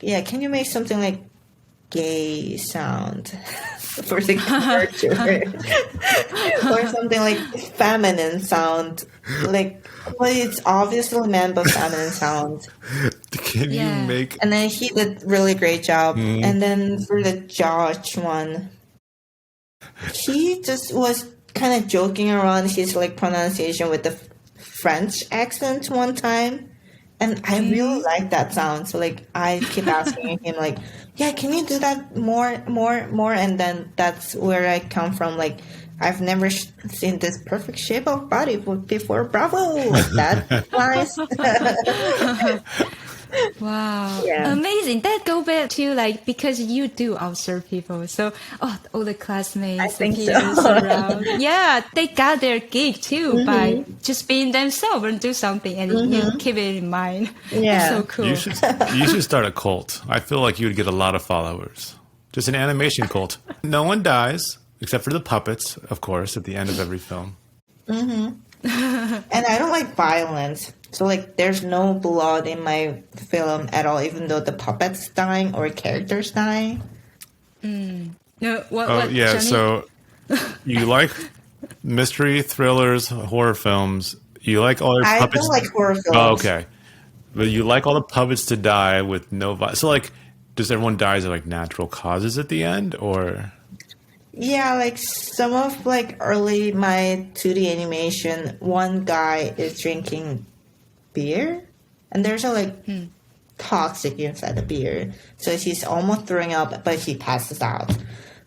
S5: yeah, can you make something like gay sound for the commercial? Or something like feminine sound, like, well, it's obviously man, but feminine sound.
S2: Can
S4: Yeah.
S2: you make?
S5: And then he did really great job. And then for the Josh one, he just was kind of joking around his like pronunciation with the French accent one time. And I really like that sound. So like I keep asking him like, yeah, can you do that more? And then that's where I come from. Like, I've never seen this perfect shape of body before. Bravo! Like that. Nice.
S4: Wow.
S5: Yeah.
S4: Amazing. That go back to like, because you do observe people. So, all the classmates,
S5: I
S4: the
S5: think so.
S4: peers around. Yeah, they got their gig too by just being themselves and do something and you keep it in mind.
S5: Yeah.
S4: That's so cool.
S2: You should start a cult. I feel like you would get a lot of followers. Just an animation cult. No one dies except for the puppets, of course, at the end of every film.
S5: And I don't like violence. So, like, there's no blood in my film at all, even though the puppet's dying or characters dying.
S4: No, what,
S2: Oh,
S4: what,
S2: yeah.
S4: Johnny?
S2: So you like mystery, thrillers, horror films. You like all your
S5: I
S2: puppets.
S5: don't like horror films.
S2: Oh, okay. But you like all the puppets to die with no violence. So, like, does everyone die of, like, natural causes at the end? Or...
S5: Yeah, like some of like early my 2D animation, one guy is drinking beer, and there's a like toxic inside the beer, so he's almost throwing up, but he passes out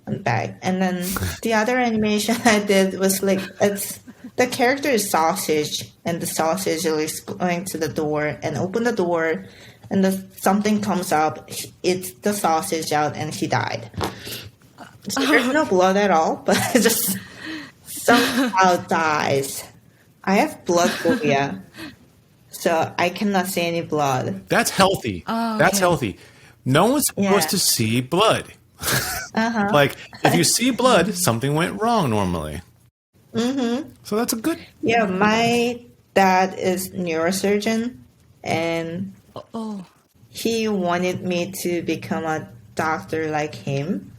S5: and back. And then the other animation I did was like the character is sausage, and the sausage is going to the door and open the door, and something comes up, it's the sausage out, and he died. So there's no blood at all, but it just somehow dies. I have blood phobia, so I cannot see any blood.
S2: That's healthy.
S4: Oh,
S2: That's
S4: okay.
S2: healthy. No one's supposed
S5: Yeah.
S2: to see blood. Like, if you see blood, something went wrong normally. So that's a good...
S5: Yeah, my dad is neurosurgeon, and
S4: Oh,
S5: he wanted me to become a doctor like him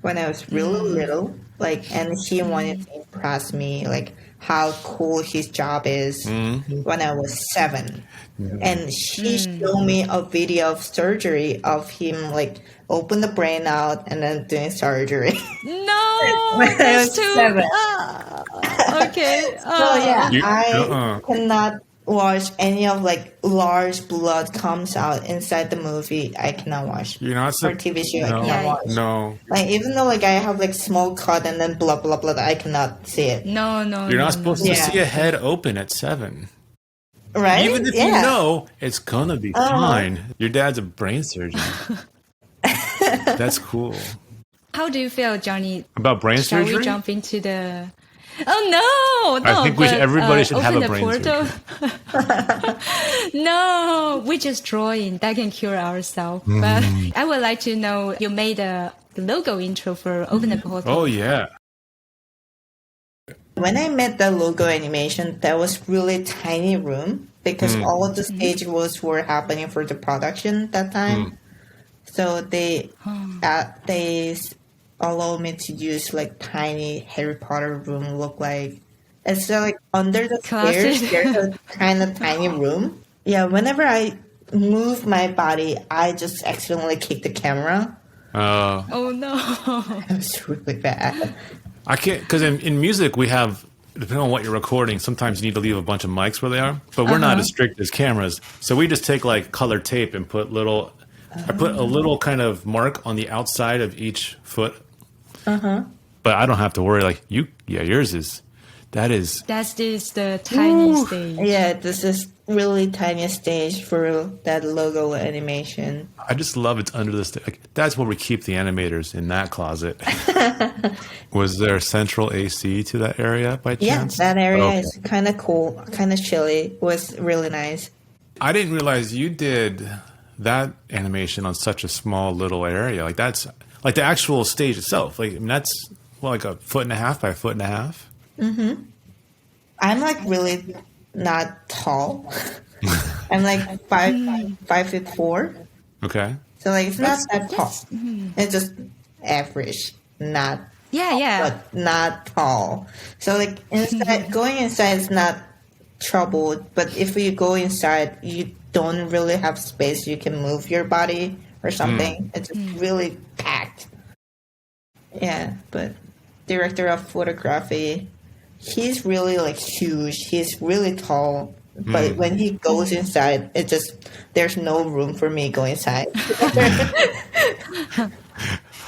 S5: when I was really little. Like, and he wanted to impress me, like how cool his job is when I was 7. And he showed me a video of surgery of him like open the brain out and then doing surgery.
S4: no,
S5: When I
S4: that's
S5: was
S4: too...
S5: 7.
S4: Okay.
S5: So yeah,
S2: You-
S5: I cannot watch any of like large blood comes out inside the movie. I cannot watch.
S2: You're not...
S5: Or TV show, I
S2: No,
S5: cannot watch.
S2: no.
S5: Like even though like I have like small cut and then blood, I cannot see it.
S4: No.
S2: You're
S4: no,
S2: not supposed
S5: Yeah.
S2: to see a head open at 7.
S5: Right?
S2: Even if you know, it's gonna be fine. Your dad's a brain surgeon. That's cool.
S4: How do you feel, Johnny?
S2: About brain
S4: Shall
S2: surgery?
S4: we jump into the... Oh, no.
S2: I think everybody should have
S4: open
S2: a
S4: the
S2: brain
S4: portal. No, we just drawing. That can cure ourselves. But I would like to know, you made a logo intro for Open the Portal.
S2: Oh, yeah.
S5: When I made the logo animation, that was really tiny room because all of the stage were happening for the production that time. So they allow me to use like tiny Harry Potter room look like. And so like under the stairs,
S4: Classic.
S5: there's a kind of tiny room. Yeah, whenever I move my body, I just accidentally kick the camera.
S4: Oh, no.
S5: It was really bad.
S2: I can't, because in music, we have, depending on what you're recording, sometimes you need to leave a bunch of mics where they are, but we're not as strict as cameras. So we just take like colored tape and put I put a little kind of mark on the outside of each foot. But I don't have to worry. Like yours is,
S4: That's just the tiny stage.
S5: Yeah, this is really tiny stage for that logo animation.
S2: I just love it's under the like, that's where we keep the animators, in that closet. Was there central AC to that area by
S5: Yeah,
S2: chance?
S5: that area
S2: Okay.
S5: is kind of cool, kind of chilly. It was really nice.
S2: I didn't realize you did that animation on such a small little area. Like that's like the actual stage itself. Like I mean, that's like a 1.5 by 1.5.
S5: I'm like really not tall. I'm like 5'4".
S2: Okay.
S5: So like it's not that tall. It's just average, not
S4: Yeah.
S5: but not tall. So like inside, going inside is not trouble. But if you go inside, you don't really have space you can move your body or something. It's just really packed. Yeah, but director of photography, he's really like huge. He's really tall. But when he goes inside, it just there's no room for me go inside.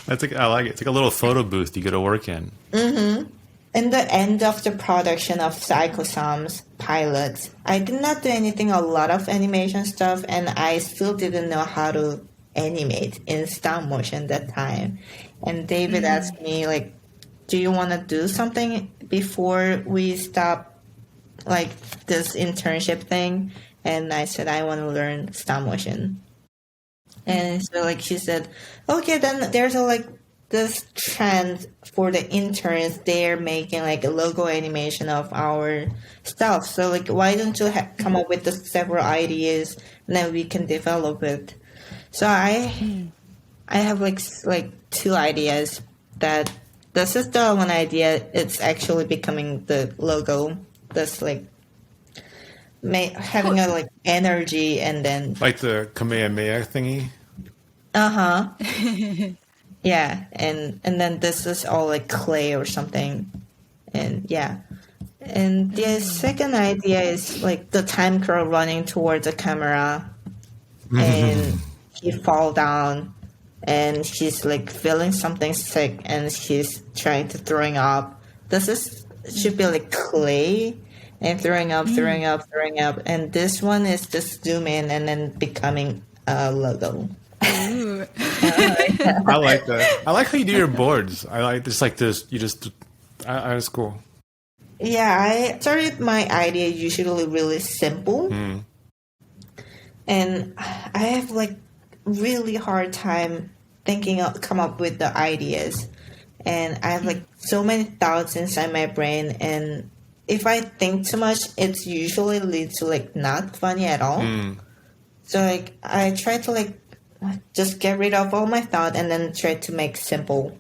S2: That's like I like it. It's like a little photo booth you get to work in.
S5: In the end of the production of Psychosom's pilot, I did not do a lot of animation stuff, and I still didn't know how to animate in stop motion that time. And David asked me, like, do you want to do something before we stop, like, this internship thing? And I said, I want to learn stop motion. And so, like, she said, okay, then there's this trend for the interns. They're making like a logo animation of our stuff. So, like, why don't you come up with the several ideas and then we can develop it? So I have like two ideas. That this is the one idea. It's actually becoming the logo. This like having a like energy and then
S2: Like the Kamehameha thingy.
S5: Yeah, and then this is all like clay or something, and yeah. And the second idea is like the time curve running towards the camera, and he fall down, and she's like feeling something sick, and she's trying to throwing up. Should be like clay, and throwing up, and this one is just zoom in and then becoming a logo.
S2: I like that. I like how you do your boards. I like this. Like this, you just. It's cool.
S5: Yeah, I started my idea usually really simple, and I have like really hard time come up with the ideas, and I have like so many thoughts inside my brain, and if I think too much, it usually leads to like not funny at all. So like I try to like just get rid of all my thought and then try to make simple.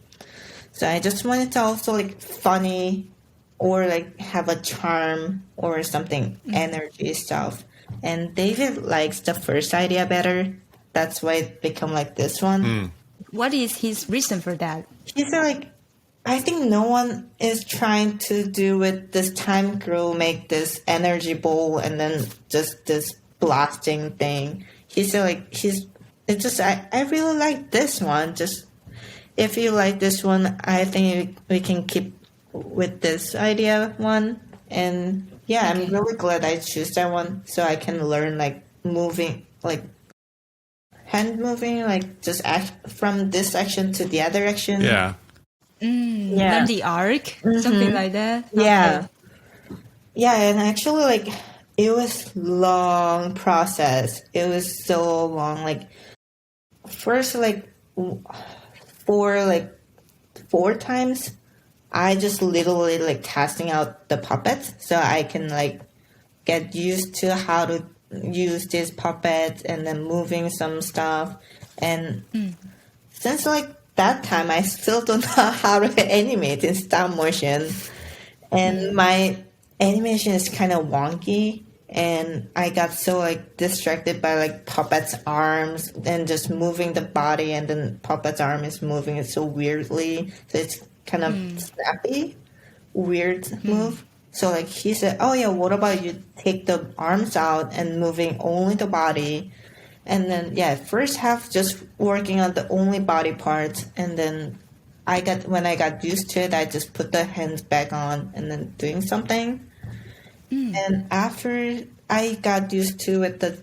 S5: So I just wanted to also like funny or like have a charm or something energy stuff. And David likes the first idea better. That's why it become like this one.
S4: What is his reason for that?
S5: He's like, I think no one is trying to do with this time crew, make this energy ball and then just this blasting thing. He said like it's just I really like this one. Just if you like this one, I think we can keep with this idea one. And yeah, I'm really glad I choose that one so I can learn like moving, like hand moving, like just act from this action to the other action.
S2: Yeah.
S4: Learn the arc, something like that.
S5: Yeah. Yeah, and actually like it was long process. It was so long. Like first like four times I just literally like testing out the puppets so I can like get used to how to use this puppet and then moving some stuff. And since like that time I still don't know how to animate in stop motion, and my animation is kind of wonky, and I got so like distracted by like puppet's arms and just moving the body, and then puppet's arm is moving it so weirdly, so it's kind of snappy, weird move. So like he said, oh yeah, what about you take the arms out and moving only the body? And then yeah, first half just working on the only body parts, and then when I got used to it, I just put the hands back on and then doing something. And after I got used to with the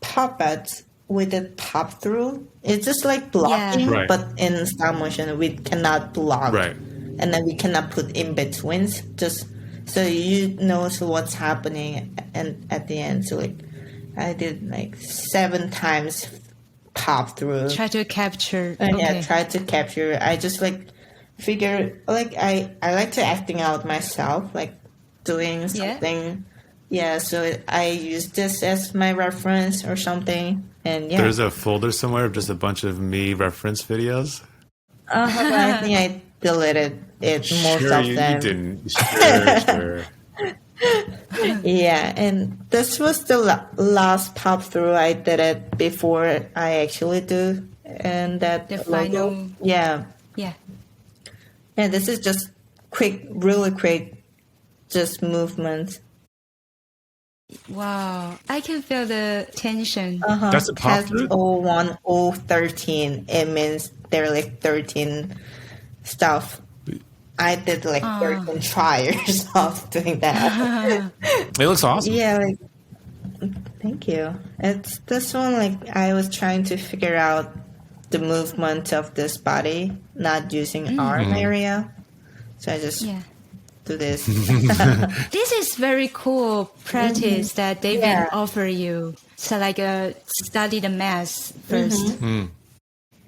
S5: puppets with the pop through, it's just like blocking,
S2: Right.
S5: but in stop motion we cannot block,
S2: Right.
S5: and then we cannot put in betweens, just so you know what's happening. And at the end, so like I did like 7 times pop through.
S4: Try to capture.
S5: And
S4: Okay.
S5: yeah, try to capture. I just like figure like I like to acting out myself, like doing something. Yeah, so I use this as my reference or something. And yeah,
S2: There's a folder somewhere of just a bunch of me reference videos.
S5: but I think I deleted it most
S2: Sure,
S5: of
S2: you
S5: them.
S2: didn't. Sure.
S5: Yeah, and this was the last pop through I did it before I actually do, and that
S4: The
S5: logo.
S4: final.
S5: Yeah,
S4: Yeah.
S5: and this is just quick, really quick, just movement.
S4: Wow. I can feel the tension.
S2: That's a pop
S5: Test
S2: through?
S5: 01, 013. It means there are like 13 stuff. I did like 13 tries of doing that.
S2: It looks awesome.
S5: Yeah, like, thank you. It's this one, like, I was trying to figure out the movement of this body, not using arm area. So I just
S4: Yeah.
S5: do this.
S4: This is very cool practice that David
S5: Yeah.
S4: offer you. So like study the math 1st.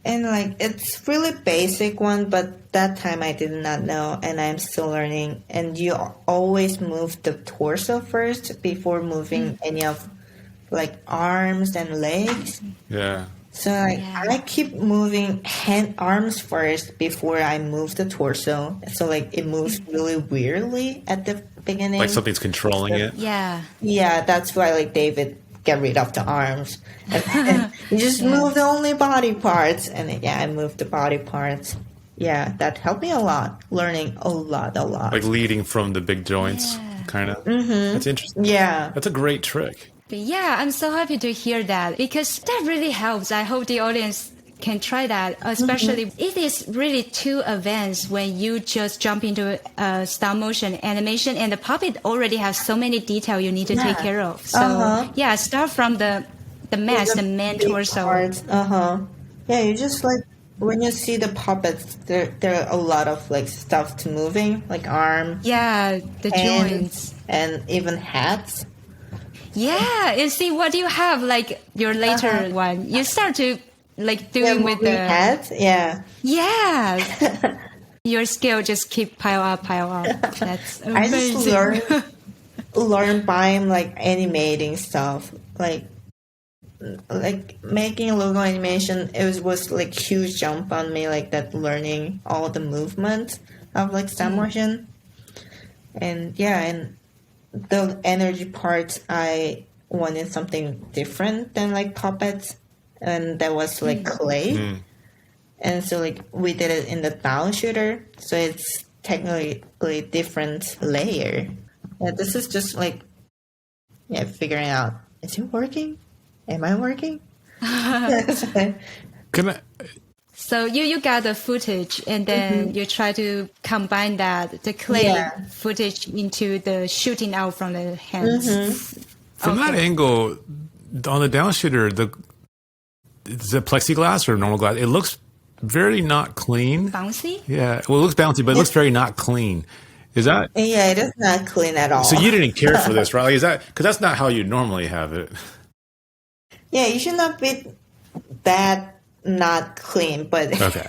S5: And like, it's really basic one, but that time I did not know, and I'm still learning. And you always move the torso first before moving any of like arms and legs.
S2: Yeah.
S5: So like,
S4: Yeah.
S5: I keep moving arms first before I move the torso. So like, it moves really weirdly at the beginning.
S2: Like something's controlling it.
S4: Yeah.
S5: Yeah, that's why like David get rid of the arms. And you just move the only body parts. And yeah, I moved the body parts. Yeah, that helped me a lot. Learning a lot.
S2: Like leading from the big joints, kind of. That's interesting.
S5: Yeah.
S2: That's a great trick.
S4: But yeah, I'm so happy to hear that because that really helps. I hope the audience can try that, especially it is really too advanced when you just jump into stop motion animation and the puppet already has so many detail you need to take care of. So yeah, start from the mask, the main
S5: Big
S4: torso.
S5: parts. Yeah, you just like, when you see the puppets, there are a lot of like stuff to moving, like arm,
S4: Yeah, the
S5: hands,
S4: joints.
S5: and even hats.
S4: Yeah, and see what you have, like your later one. You start to like doing with
S5: moving
S4: the
S5: hats. Yeah.
S4: yeah. Your skill just keep pile up. That's amazing.
S5: I just learn by like animating stuff, like making logo animation. It was like huge jump on me, like that, learning all the movement of like stop motion. And yeah, and the energy parts, I wanted something different than like puppets, and that was like clay. And so like we did it in the down shooter, so it's technically different layer. Yeah, this is just like, yeah, figuring out, is it working? Am I working?
S2: Can I?
S4: So you got the footage and then you try to combine the clay footage into the shooting out from the hands.
S2: From that angle, on the down shooter, is it plexiglass or normal glass? It looks very not clean.
S4: Bouncy?
S2: Yeah, well, it looks bouncy, but it looks very not clean. Is that?
S5: Yeah, it is not clean at all.
S2: So you didn't care for this, right? Is that because that's not how you normally have it?
S5: Yeah, you should not be that not clean, but
S2: Okay.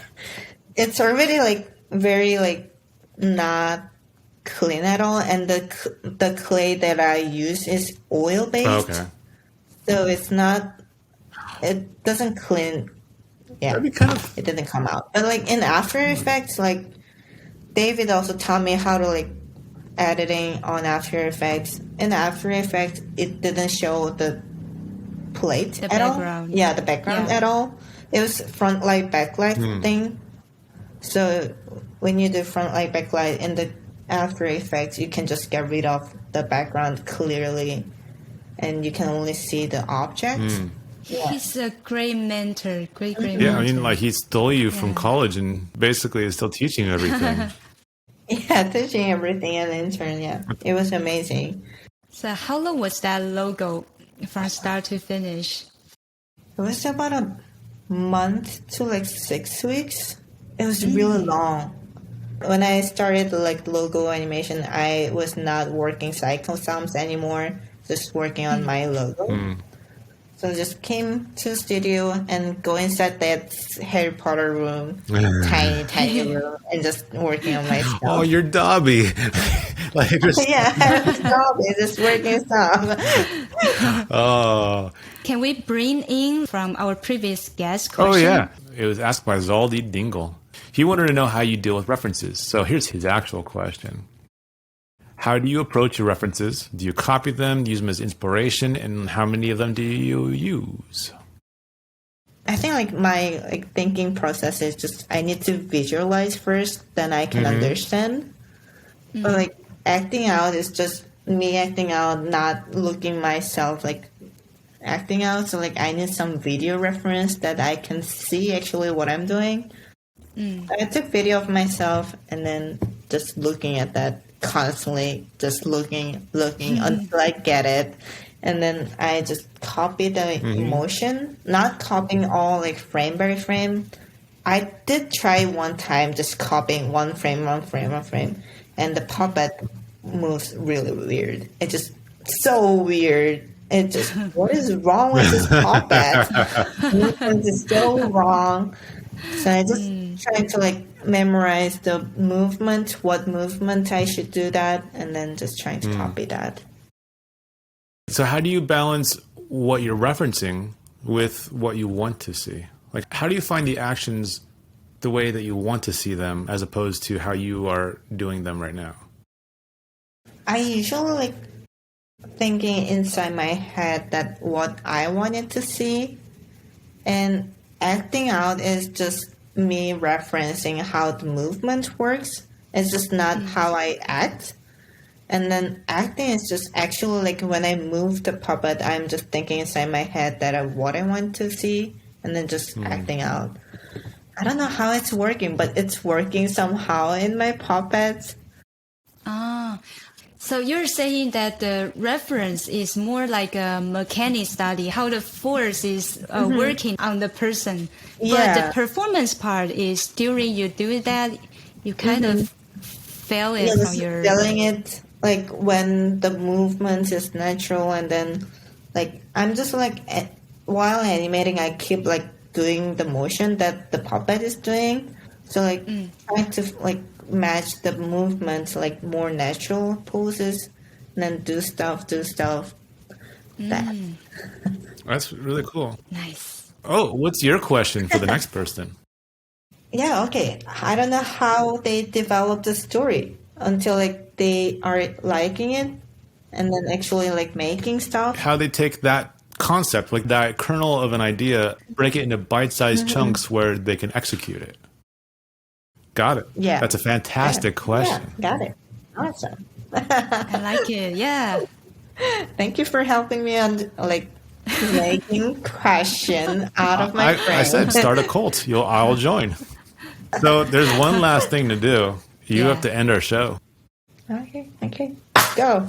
S5: it's already like very like not clean at all, and the clay that I use is oil based,
S2: Okay.
S5: so it's not. It doesn't clean. Yeah,
S2: That'd be kind of.
S5: it didn't come out. But like in After Effects, like David also taught me how to like editing on After Effects. In After Effects, it didn't show the plate
S4: The
S5: at all.
S4: background.
S5: Yeah, the background
S4: Yeah.
S5: at all. It was front light, backlight thing. So when you do front light, backlight in the After Effects, you can just get rid of the background clearly, and you can only see the object. Yeah.
S4: He's a great mentor. Great mentor.
S2: Yeah, I mean, like he stole you from college and basically is still teaching you everything.
S5: Yeah, teaching everything an intern. Yeah, it was amazing.
S4: So how long was that logo from start to finish?
S5: It was about a month to like 6 weeks. It was really long. When I started like logo animation, I was not working cycle sums anymore, just working on my logo. So I just came to the studio and go inside that Harry Potter room, tiny room, and just working on my stuff.
S2: Oh, you're Dobby. Like just,
S5: Yeah, I was just working stuff.
S2: oh.
S4: Can we bring in from our previous guest question?
S2: Oh, yeah. It was asked by Zaldy Dingle. He wanted to know how you deal with references. So here's his actual question. How do you approach your references? Do you copy them, use them as inspiration, and how many of them do you use?
S5: I think like my like thinking process is just I need to visualize first, then I can understand. But like acting out is just me acting out, not looking myself like acting out. So like I need some video reference that I can see actually what I'm doing. I took video of myself and then just looking at that constantly, just looking until I get it. And then I just copy the emotion, not copying all like frame by frame. I did try one time just copying one frame, and the puppet moves really weird. It's just so weird. It just, what is wrong with this puppet? Movement is so wrong. So I just trying to like memorize the movement, what movement I should do that, and then just trying to copy that.
S2: So how do you balance what you're referencing with what you want to see? Like, how do you find the actions the way that you want to see them as opposed to how you are doing them right now?
S5: I usually like thinking inside my head that what I wanted to see, and acting out is just me referencing how the movement works. It's just not how I act. And then acting is just actually like when I move the puppet, I'm just thinking inside my head that what I want to see, and then just acting out. I don't know how it's working, but it's working somehow in my puppets.
S4: So you're saying that the reference is more like a mechanic study, how the force is working on the person. But the performance part is during you do that, you kind of feel it from your...
S5: Feeling it like when the movement is natural, and then like I'm just like while animating, I keep like doing the motion that the puppet is doing. So like trying to like match the movement, like more natural poses, and then do stuff. That.
S2: That's really cool.
S4: Nice.
S2: Oh, what's your question for the next person?
S5: Yeah, okay. I don't know how they develop the story until like they are liking it and then actually like making stuff.
S2: How they take that concept, like that kernel of an idea, break it into bite-sized chunks where they can execute it. Got it.
S5: Yeah.
S2: That's a fantastic question.
S5: Yeah, got it. Awesome.
S4: I like it. Yeah.
S5: Thank you for helping me on like making question out of my brain.
S2: I said start a cult. I'll join. So there's one last thing to do. You have to end our show.
S5: Okay. Go.